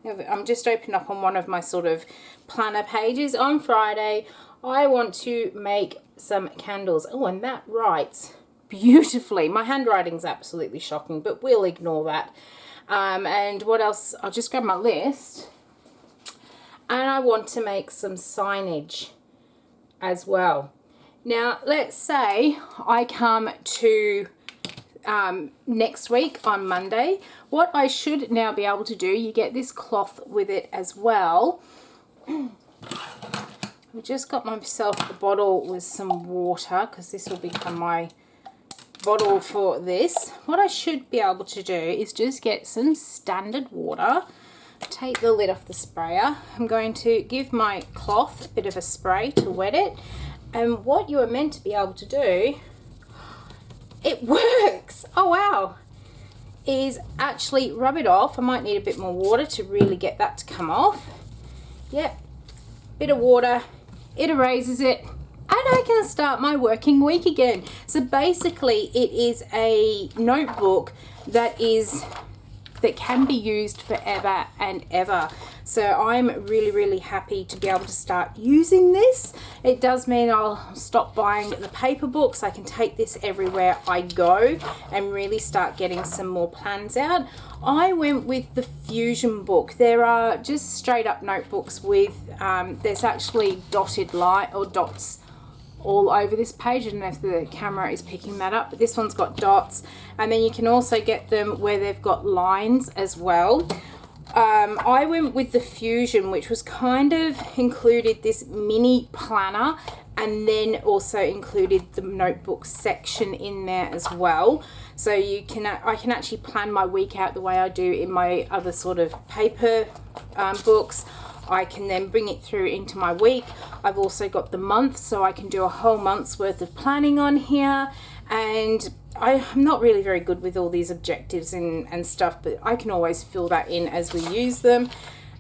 A: I'm just opening up on one of my sort of planner pages. On Friday, I want to make some candles. Oh, and that writes beautifully. My handwriting's absolutely shocking, but we'll ignore that. And what else? I'll just grab my list. And I want to make some signage as well. Now, let's say I come to next week on Monday. What I should now be able to do, you get this cloth with it as well. I've just got myself a bottle with some water, because this will become my bottle for this. What I should be able to do is just get some standard water, take the lid off the sprayer. I'm going to give my cloth a bit of a spray to wet it, and what you are meant to be able to do it works. Oh wow. Is actually rub it off. I might need a bit more water to really get that to come off. Yep, bit of water, it erases it, and I can start my working week again. So basically it is a notebook that can be used forever and ever. So I'm really happy to be able to start using this. It does mean I'll stop buying the paper books. I can take this everywhere I go and really start getting some more plans out. I went with the Fusion book. There are just straight up notebooks with there's actually dotted line or dots all over this page. I don't know if the camera is picking that up, but this one's got dots, and then you can also get them where they've got lines as well. I went with the Fusion, which was kind of included this mini planner and then also included the notebook section in there as well. So I can actually plan my week out the way I do in my other sort of paper books. I can then bring it through into my week. I've also got the month, so I can do a whole month's worth of planning on here. And I'm not really very good with all these objectives and stuff, but I can always fill that in as we use them.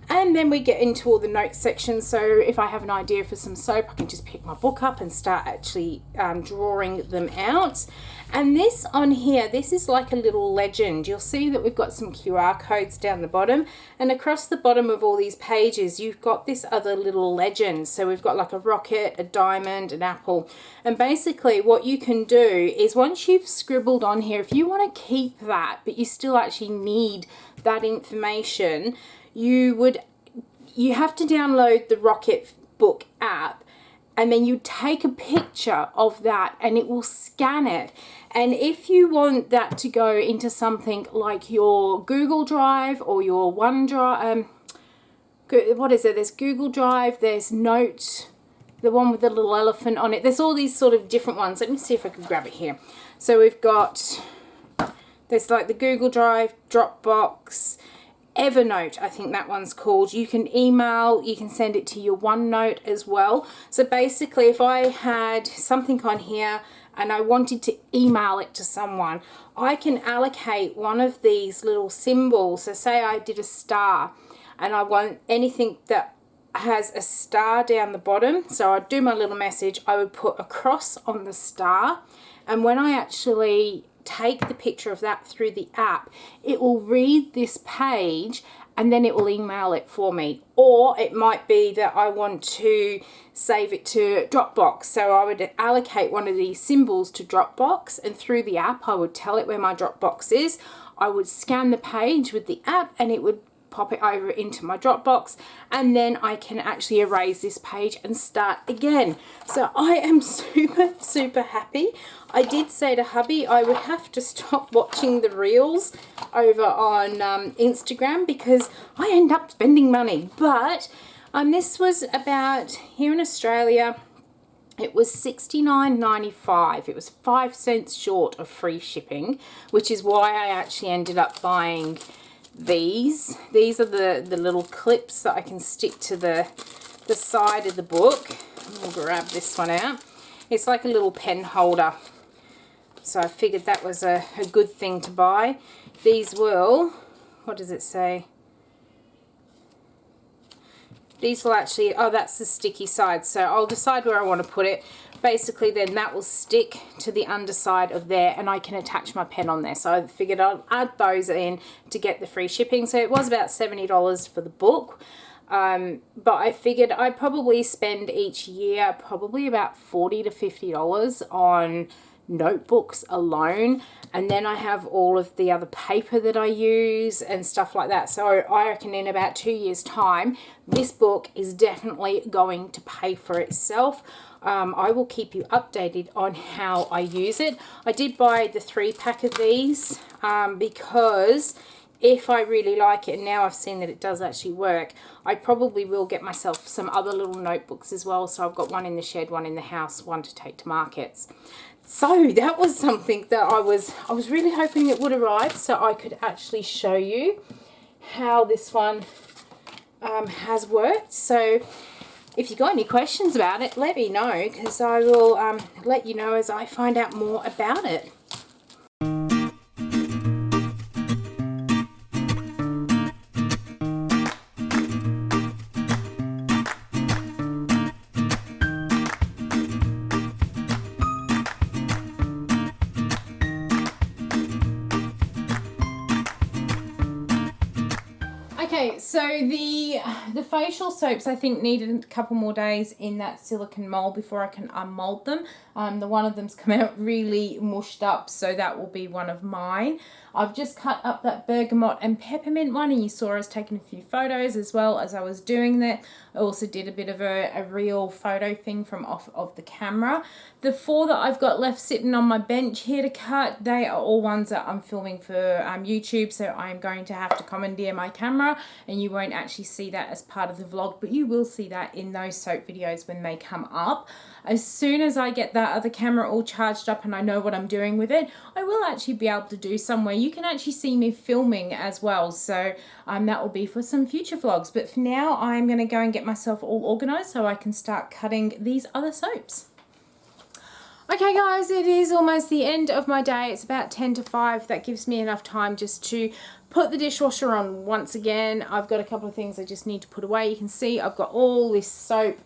A: And then we get into all the notes sections. So if I have an idea for some soap, I can just pick my book up and start actually drawing them out. And this on here, this is like a little legend. You'll see that we've got some QR codes down the bottom, and across the bottom of all these pages, you've got this other little legend. So we've got like a rocket, a diamond, an apple. And basically what you can do is once you've scribbled on here, if you want to keep that, but you still actually need that information, you have to download the Rocketbook app, and then you take a picture of that and it will scan it. And if you want that to go into something like your Google Drive or your OneDrive, what is it? There's Google Drive, there's Note, the one with the little elephant on it. There's all these sort of different ones. Let me see if I can grab it here. So we've got, there's like the Google Drive, Dropbox, Evernote, I think that one's called. You can email, you can send it to your OneNote as well. So basically if I had something on here and I wanted to email it to someone, I can allocate one of these little symbols. So say I did a star and I want anything that has a star down the bottom. So I'd do my little message, I would put a cross on the star, and when I actually take the picture of that through the app, it will read this page and then it will email it for me. Or it might be that I want to save it to Dropbox, so I would allocate one of these symbols to Dropbox, and through the app I would tell it where my Dropbox is. I would scan the page with the app and it would pop it over into my Dropbox, and then I can actually erase this page and start again. So I am super happy. I did say to hubby I would have to stop watching the reels over on Instagram because I end up spending money. But this was about, here in Australia, it was $69.95. It was 5 cents short of free shipping, which is why I actually ended up buying these. These are the little clips that I can stick to the side of the book. I'll grab this one out. It's like a little pen holder. So I figured that was a good thing to buy. These will, what does it say? These will actually, oh, that's the sticky side. So I'll decide where I want to put it. Basically then that will stick to the underside of there and I can attach my pen on there. So I figured I'll add those in to get the free shipping. So it was about $70 for the book. But I figured I'd probably spend each year probably about $40 to $50 on notebooks alone, and then I have all of the other paper that I use and stuff like that. So I reckon in about 2 years time this book is definitely going to pay for itself. I will keep you updated on how I use it. I did buy the 3-pack of these because if I really like it, and now I've seen that it does actually work, I probably will get myself some other little notebooks as well. So I've got one in the shed, one in the house, one to take to markets. So that was something that I was really hoping it would arrive so I could actually show you how this one has worked. So if you got any questions about it, let me know, because I will let you know as I find out more about it. Okay, so the facial soaps I think needed a couple more days in that silicone mold before I can unmold them. The one of them's come out really mushed up, so that will be one of mine. I've just cut up that bergamot and peppermint one, and you saw I was taking a few photos as well as I was doing that. I also did a bit of a real photo thing from off of the camera. The 4 that I've got left sitting on my bench here to cut, they are all ones that I'm filming for YouTube, so I'm going to have to commandeer my camera, and you won't actually see that as part of the vlog, but you will see that in those soap videos when they come up. As soon as I get that other camera all charged up and I know what I'm doing with it, I will actually be able to do somewhere you can actually see me filming as well, so that will be for some future vlogs. But for now, I'm going to go and get myself all organized so I can start cutting these other soaps. Okay guys, it is almost the end of my day. It's about 10 to 5. That gives me enough time just to put the dishwasher on once again. I've got a couple of things I just need to put away. You can see I've got all this soap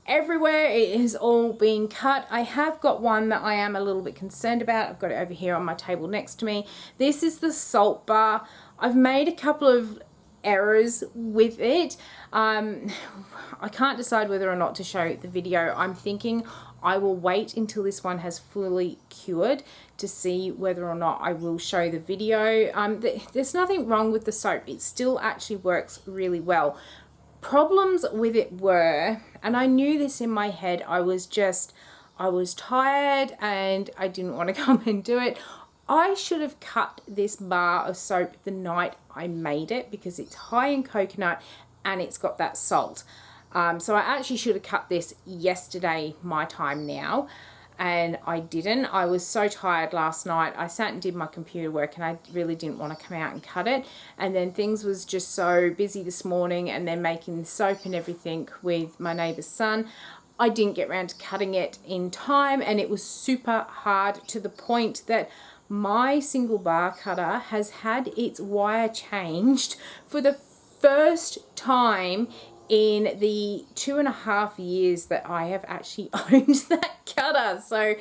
A: everywhere. It has all been cut. I have got one that I am a little bit concerned about. I've got it over here on my table next to me. This is the salt bar. I've made a couple of errors with it. I can't decide whether or not to show the video. I'm thinking I will wait until this one has fully cured to see whether or not I will show the video. There's nothing wrong with the soap. It still actually works really well. Problems with it were, and I knew this in my head, I was tired and I didn't want to come and do it. I should have cut this bar of soap the night I made it because it's high in coconut and it's got that salt. So I actually should have cut this yesterday, my time now, and I didn't. I was so tired last night. I sat and did my computer work and I really didn't want to come out and cut it. And then things was just so busy this morning, and then making soap and everything with my neighbour's son. I didn't get around to cutting it in time, and it was super hard to the point that my single bar cutter has had its wire changed for the first time in the 2.5 years that I have actually owned that cutter. So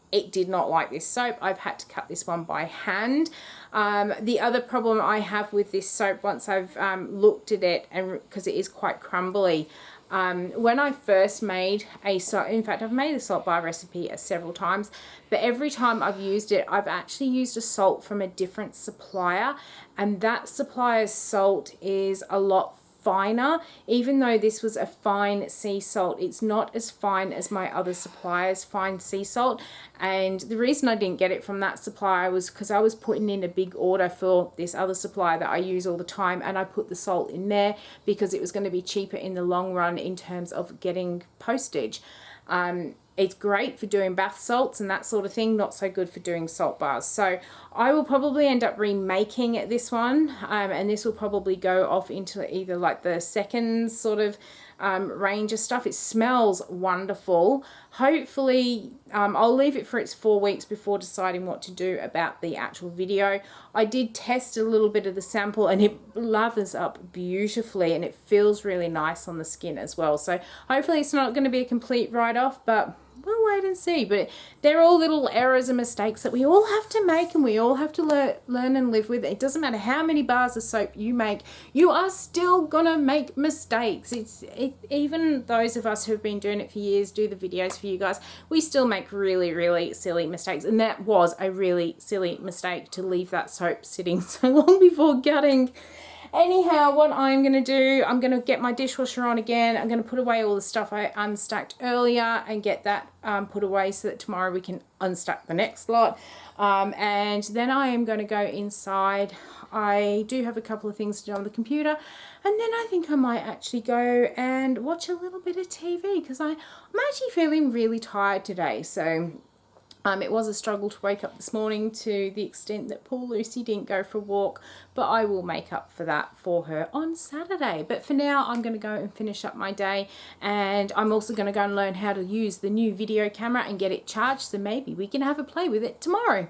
A: it did not like this soap. I've had to cut this one by hand. The other problem I have with this soap, once I've looked at it, and because it is quite crumbly, when I first made a salt, in fact I've made a salt bar recipe several times, but every time I've used it, I've actually used a salt from a different supplier, and that supplier's salt is a lot finer. Even though this was a fine sea salt, it's not as fine as my other supplier's fine sea salt. And the reason I didn't get it from that supplier was because I was putting in a big order for this other supplier that I use all the time, and I put the salt in there because it was going to be cheaper in the long run in terms of getting postage. It's great for doing bath salts and that sort of thing, not so good for doing salt bars. So I will probably end up remaking this one, and this will probably go off into either like the second sort of range of stuff. It smells wonderful. Hopefully I'll leave it for its 4 weeks before deciding what to do about the actual video. I did test a little bit of the sample and it lathers up beautifully and it feels really nice on the skin as well. So hopefully it's not going to be a complete write-off, but we'll wait and see. But they're all little errors and mistakes that we all have to make, and we all have to learn and live with. It doesn't matter how many bars of soap you make, you are still gonna make mistakes. Even those of us who have been doing it for years, do the videos for you guys, we still make really, really silly mistakes. And that was a really silly mistake, to leave that soap sitting so long before cutting. Anyhow, what I'm going to do, I'm going to get my dishwasher on again. I'm going to put away all the stuff I unstacked earlier and get that put away so that tomorrow we can unstack the next lot. And then I am going to go inside. I do have a couple of things to do on the computer. And then I think I might actually go and watch a little bit of TV because I'm actually feeling really tired today. So it was a struggle to wake up this morning, to the extent that poor Lucy didn't go for a walk, but I will make up for that for her on Saturday. But for now, I'm going to go and finish up my day, and I'm also going to go and learn how to use the new video camera and get it charged, so maybe we can have a play with it tomorrow.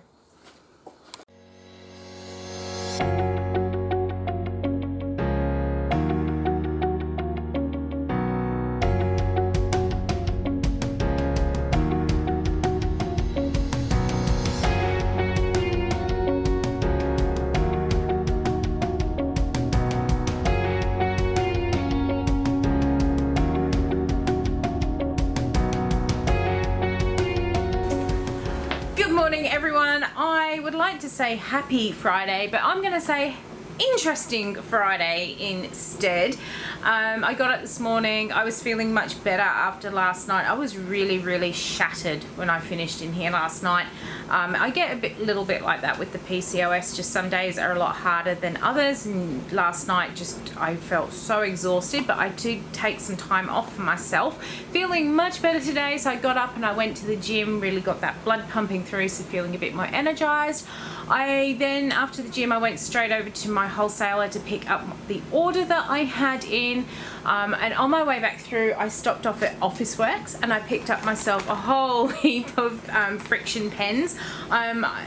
A: I would like to say happy Friday, but I'm going to say interesting Friday instead. I got up this morning. I was feeling much better after last night. I was really shattered when I finished in here last night. I get a little bit like that with the PCOS, just some days are a lot harder than others, and last night just I felt so exhausted, but I did take some time off for myself. Feeling much better today, so I got up and I went to the gym, really got that blood pumping through, so feeling a bit more energized. I then, after the gym, I went straight over to my wholesaler to pick up the order that I had in, and on my way back through I stopped off at Officeworks and I picked up myself a whole heap of friction pens.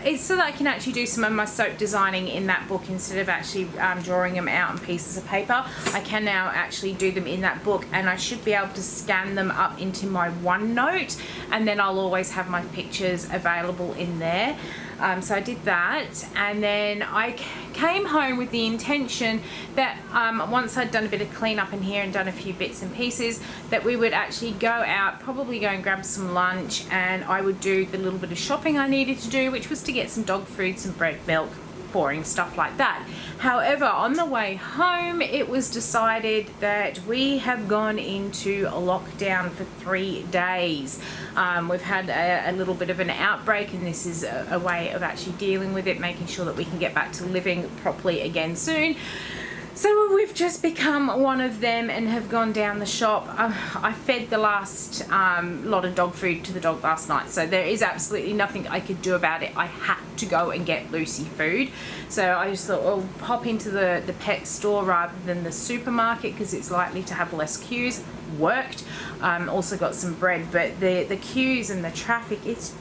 A: It's so that I can actually do some of my soap designing in that book instead of actually drawing them out on pieces of paper. I can now actually do them in that book, and I should be able to scan them up into my OneNote, and then I'll always have my pictures available in there. So I did that, and then I came home with the intention that once I'd done a bit of cleanup in here and done a few bits and pieces, that we would actually go out, probably go and grab some lunch, and I would do the little bit of shopping I needed to do, which was to get some dog food, some bread, milk, boring stuff like that. However, on the way home, it was decided that we have gone into a lockdown for 3 days. We've had a little bit of an outbreak, and this is a way of actually dealing with it, making sure that we can get back to living properly again soon. So we've just become one of them and have gone down the shop. I fed the last lot of dog food to the dog last night, so there is absolutely nothing I could do about it. I had to go and get Lucy food. So I just thought, well, pop into the pet store rather than the supermarket because it's likely to have less queues. Worked. Also got some bread, but the queues and the traffic, it's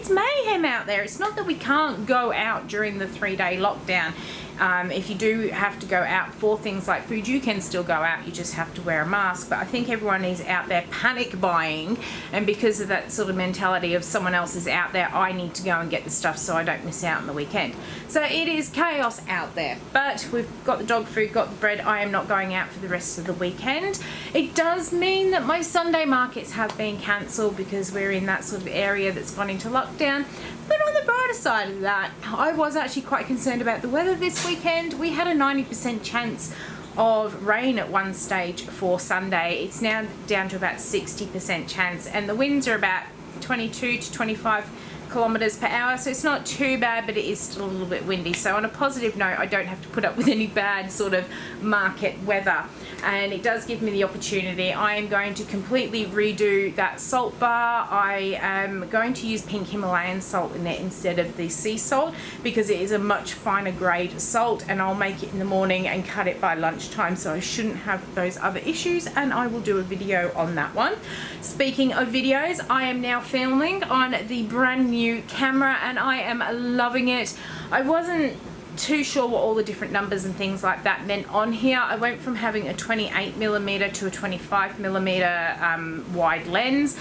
A: mayhem out there. It's not that we can't go out during the 3-day lockdown. If you do have to go out for things like food, you can still go out, you just have to wear a mask. But I think everyone is out there panic buying, and because of that sort of mentality of someone else is out there, I need to go and get the stuff so I don't miss out on the weekend. So it is chaos out there, but we've got the dog food, got the bread. I am not going out for the rest of the weekend. It does mean that my Sunday markets have been cancelled because we're in that sort of area that's gone into lockdown. But on the brighter side of that, I was actually quite concerned about the weather this weekend. We had a 90% chance of rain at one stage for Sunday. It's now down to about 60% chance, and the winds are about 22 to 25 kilometers per hour, so it's not too bad, but it is still a little bit windy. So on a positive note, I don't have to put up with any bad sort of market weather, and it does give me the opportunity. I am going to completely redo that salt bar. I am going to use pink Himalayan salt in there instead of the sea salt because it is a much finer grade salt, and I'll make it in the morning and cut it by lunchtime, so I shouldn't have those other issues, and I will do a video on that one. Speaking of videos, I am now filming on the brand new camera and I am loving it. I wasn't too sure what all the different numbers and things like that meant on here. I went from having a 28mm to a 25mm wide lens.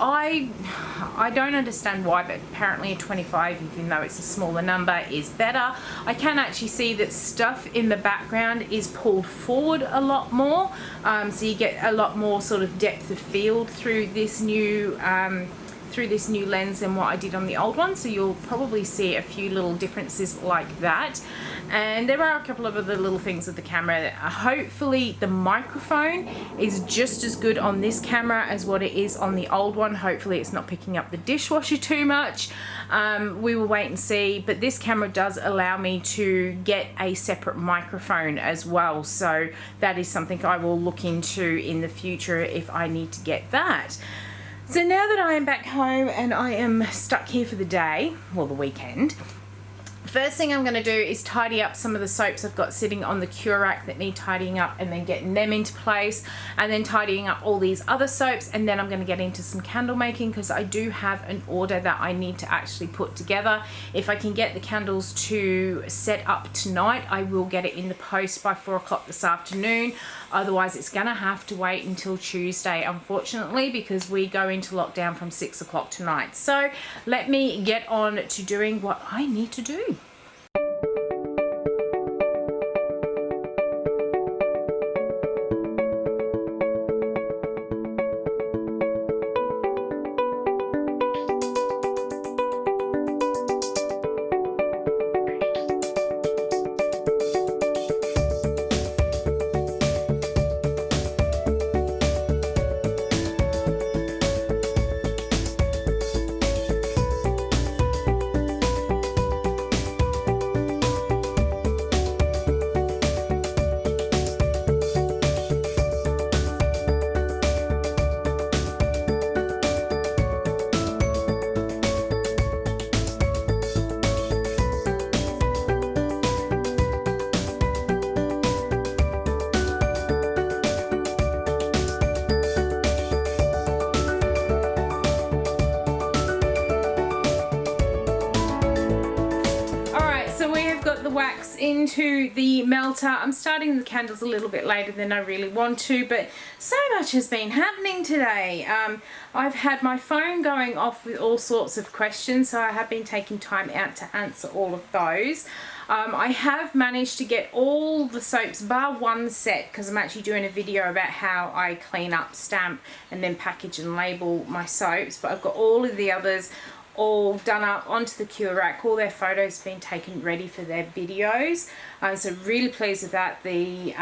A: I don't understand why, but apparently a 25, even though it's a smaller number, is better. I can actually see that stuff in the background is pulled forward a lot more, so you get a lot more sort of depth of field through this new lens than what I did on the old one, so you'll probably see a few little differences like that. And there are a couple of other little things with the camera. Hopefully the microphone is just as good on this camera as what it is on the old one. Hopefully it's not picking up the dishwasher too much. We will wait and see, but this camera does allow me to get a separate microphone as well, so that is something I will look into in the future if I need to get that. So now that I am back home and I am stuck here for the day, well, the weekend, first thing I'm going to do is tidy up some of the soaps I've got sitting on the cure rack that need tidying up, and then getting them into place, and then tidying up all these other soaps, and then I'm going to get into some candle making because I do have an order that I need to actually put together. If I can get the candles to set up tonight, I will get it in the post by 4 o'clock this afternoon. Otherwise it's going to have to wait until Tuesday, unfortunately, because we go into lockdown from 6 o'clock tonight. So let me get on to doing what I need to do. into the melter. I'm starting the candles a little bit later than I really want to, but so much has been happening today. I've had my phone going off with all sorts of questions, so I have been taking time out to answer all of those. I have managed to get all the soaps bar one set, because I'm actually doing a video about how I clean up, stamp and then package and label my soaps, but I've got all of the others all done up onto the cure rack. All their photos been taken ready for their videos, so really pleased with that. The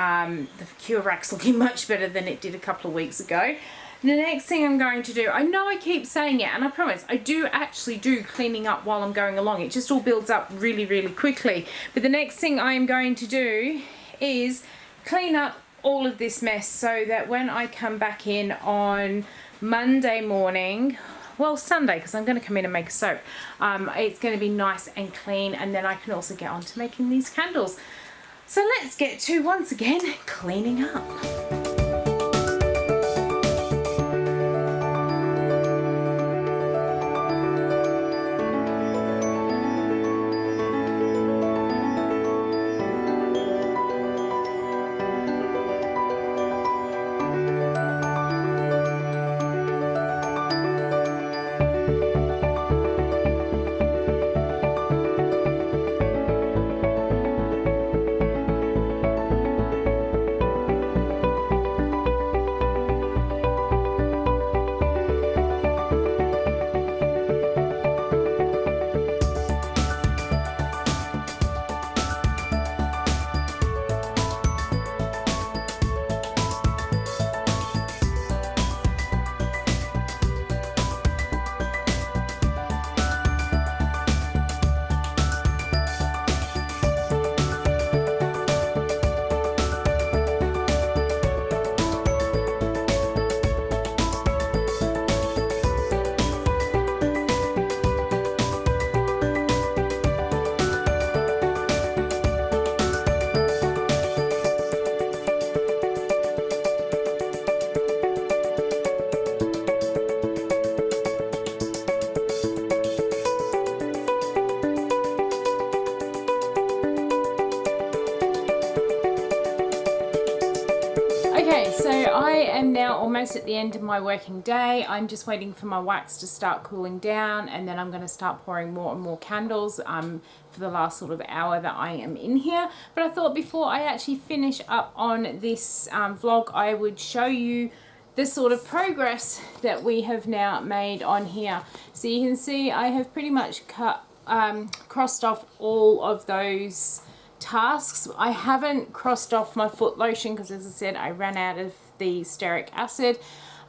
A: cure rack's looking much better than it did a couple of weeks ago. The next thing I'm going to do, I know I keep saying it, and I promise I do actually do cleaning up while I'm going along. It just all builds up really, really quickly. But the next thing I am going to do is clean up all of this mess, so that when I come back in on Monday morning, well, Sunday, because I'm going to come in and make a soap, it's going to be nice and clean, and then I can also get on to making these candles. So let's get to, once again, cleaning up. Okay, so I am now almost at the end of my working day. I'm just waiting for my wax to start cooling down, and then I'm going to start pouring more and more candles for the last sort of hour that I am in here. But I thought before I actually finish up on this vlog, I would show you the sort of progress that we have now made on here. So you can see I have pretty much crossed off all of those tasks. I haven't crossed off my foot lotion because, as I said, I ran out of the stearic acid.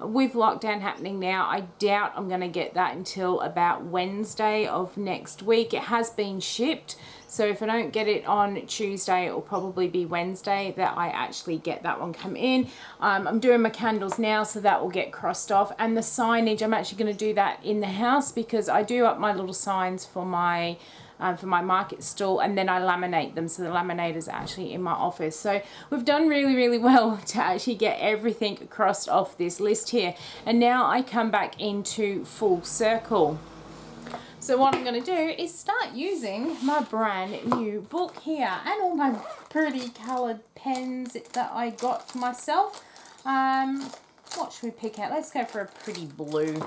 A: With lockdown happening now, I doubt I'm going to get that until about Wednesday of next week. It has been shipped, so if I don't get it on Tuesday, it will probably be Wednesday that I actually get that one come in. I'm doing my candles now, so that will get crossed off. And the signage, I'm actually going to do that in the house, because I do up my little signs for my market stall, and then I laminate them, so the laminator's actually in my office. So we've done really, really well to actually get everything crossed off this list here. And now I come back into full circle. So what I'm going to do is start using my brand new book here, and all my pretty coloured pens that I got for myself. What should we pick out? Let's go for a pretty blue,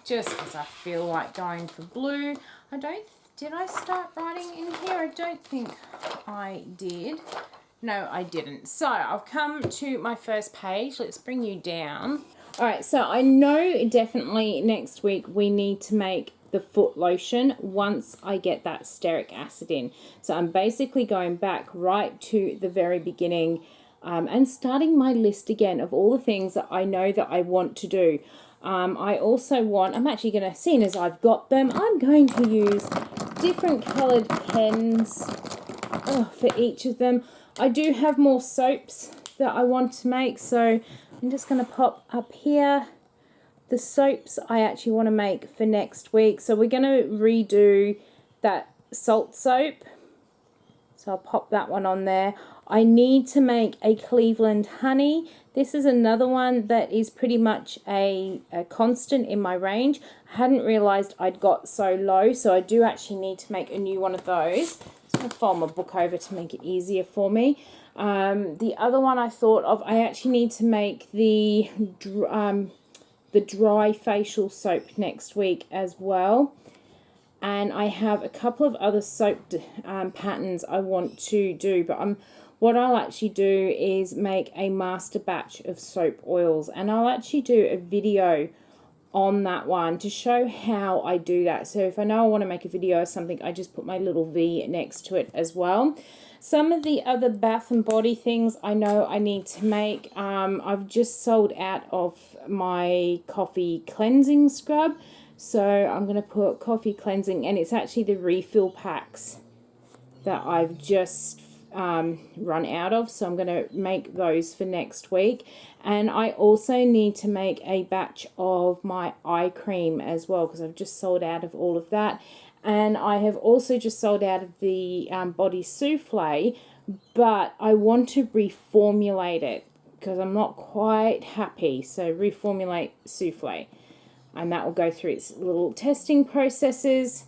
A: just because I feel like going for blue. Did I start writing in here? I don't think I did. No, I didn't. So I've come to my first page. Let's bring you down. All right, so I know definitely next week we need to make the foot lotion once I get that stearic acid in. So I'm basically going back right to the very beginning and starting my list again of all the things that I know that I want to do. I also want, I'm actually going to, seeing as I've got them, I'm going to use different coloured pens for each of them. I do have more soaps that I want to make, so I'm just going to pop up here the soaps I actually want to make for next week. So we're going to redo that salt soap, so I'll pop that one on there. I need to make a Cleveland honey. This is another one that is pretty much a constant in my range. I hadn't realised I'd got so low, so I do actually need to make a new one of those. So to fold my book over to make it easier for me. The other one I thought of, I actually need to make the dry facial soap next week as well. And I have a couple of other soap patterns I want to do, but what I'll actually do is make a master batch of soap oils, and I'll actually do a video on that one to show how I do that. So if I know I want to make a video or something, I just put my little V next to it as well. Some of the other Bath and Body things I know I need to make. I've just sold out of my coffee cleansing scrub. So I'm going to put coffee cleansing, and it's actually the refill packs that I've just run out of. So I'm going to make those for next week. And I also need to make a batch of my eye cream as well, because I've just sold out of all of that. And I have also just sold out of the body souffle, but I want to reformulate it because I'm not quite happy. So reformulate souffle, and that will go through its little testing processes.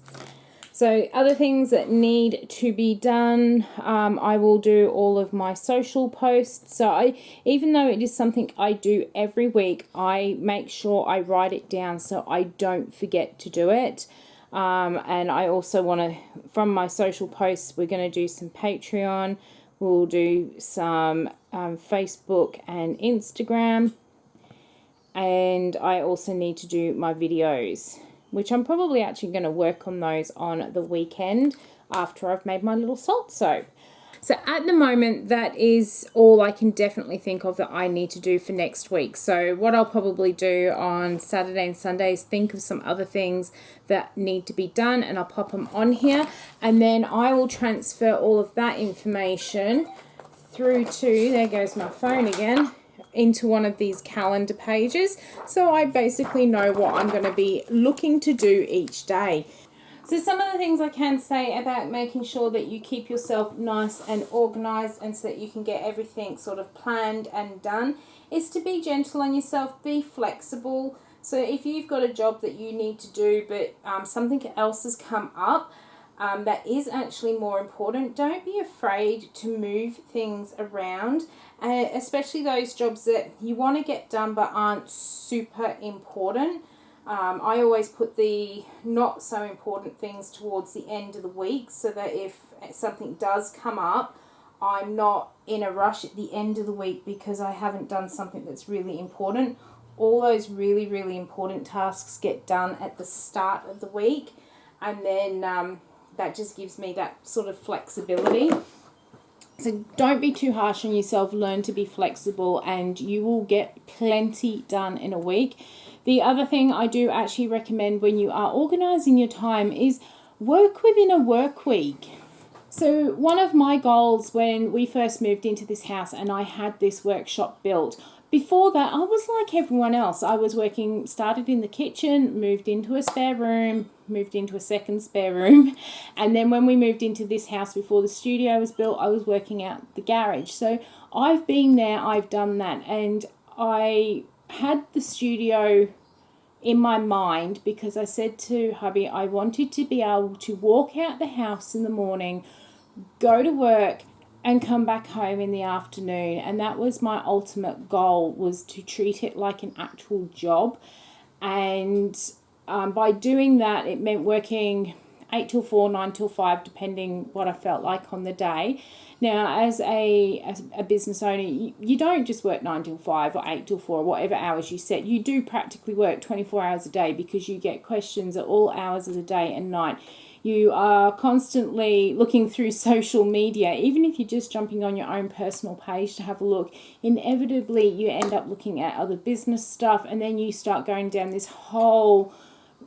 A: So other things that need to be done, I will do all of my social posts. So even though it is something I do every week, I make sure I write it down so I don't forget to do it. And I also want to, from my social posts, we're going to do some Patreon. We'll do some Facebook and Instagram. And I also need to do my videos, which I'm probably actually going to work on those on the weekend after I've made my little salt soap. So at the moment, that is all I can definitely think of that I need to do for next week. So what I'll probably do on Saturday and Sunday is think of some other things that need to be done, and I'll pop them on here. And then I will transfer all of that information through to, there goes my phone again, into one of these calendar pages. So I basically know what I'm going to be looking to do each day. So some of the things I can say about making sure that you keep yourself nice and organized, and so that you can get everything sort of planned and done, is to be gentle on yourself, be flexible. So if you've got a job that you need to do, but something else has come up that is actually more important, don't be afraid to move things around, especially those jobs that you want to get done but aren't super important. I always put the not so important things towards the end of the week, so that if something does come up, I'm not in a rush at the end of the week because I haven't done something that's really important. All those really, really important tasks get done at the start of the week, and then that just gives me that sort of flexibility. So don't be too harsh on yourself. Learn to be flexible, and you will get plenty done in a week. The other thing I do actually recommend when you are organising your time is work within a work week. So one of my goals when we first moved into this house and I had this workshop built, before that I was like everyone else. I was working, started in the kitchen, moved into a spare room, moved into a second spare room, and then when we moved into this house before the studio was built, I was working out the garage. So I've been there, I've done that, and I had the studio in my mind because I said to hubby I wanted to be able to walk out the house in the morning, go to work, and come back home in the afternoon. And that was my ultimate goal, was to treat it like an actual job. And by doing that, it meant working 8 till 4, 9 till 5, depending what I felt like on the day. Now, as a business owner, you don't just work 9 till 5 or 8 till 4 or whatever hours you set. You do practically work 24 hours a day because you get questions at all hours of the day and night. You are constantly looking through social media. Even if you're just jumping on your own personal page to have a look, inevitably you end up looking at other business stuff, and then you start going down this whole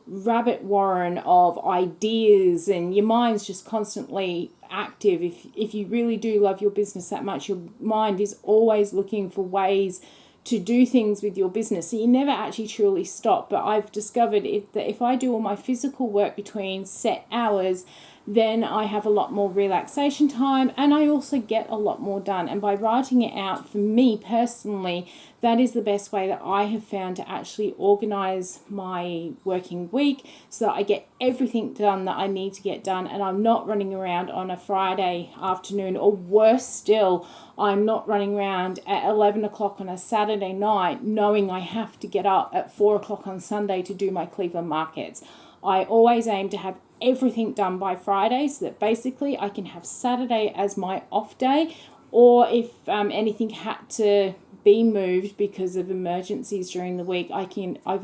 A: rabbit warren of ideas, and your mind's just constantly active. If you really do love your business that much, your mind is always looking for ways to do things with your business. So you never actually truly stop. But I've discovered that if I do all my physical work between set hours, then I have a lot more relaxation time, and I also get a lot more done. And by writing it out, for me personally, that is the best way that I have found to actually organize my working week, so that I get everything done that I need to get done, and I'm not running around on a Friday afternoon, or worse still, I'm not running around at 11 o'clock on a Saturday night knowing I have to get up at 4 o'clock on Sunday to do my Cleveland markets. I always aim to have everything done by Friday, so that basically I can have Saturday as my off day, or if anything had to be moved because of emergencies during the week, I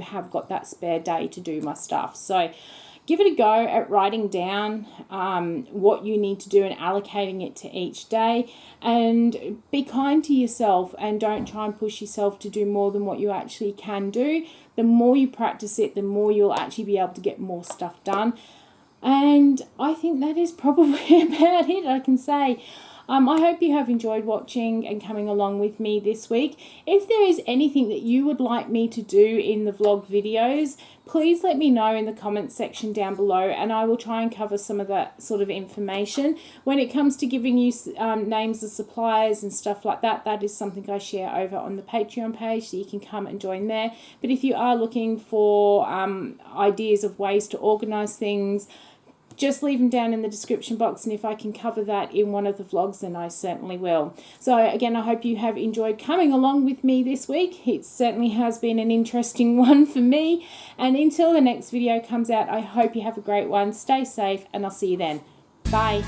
A: have got that spare day to do my stuff. So give it a go at writing down what you need to do and allocating it to each day, and be kind to yourself and don't try and push yourself to do more than what you actually can do. The more you practice it, the more you'll actually be able to get more stuff done. And I think that is probably about it, I can say. I hope you have enjoyed watching and coming along with me this week. If there is anything that you would like me to do in the vlog videos, please let me know in the comments section down below, and I will try and cover some of that sort of information. When it comes to giving you names of suppliers and stuff like that, that is something I share over on the Patreon page, so you can come and join there. But if you are looking for ideas of ways to organise things, just leave them down in the description box, and if I can cover that in one of the vlogs, then I certainly will. So again, I hope you have enjoyed coming along with me this week. It certainly has been an interesting one for me, and until the next video comes out, I hope you have a great one. Stay safe, and I'll see you then. Bye.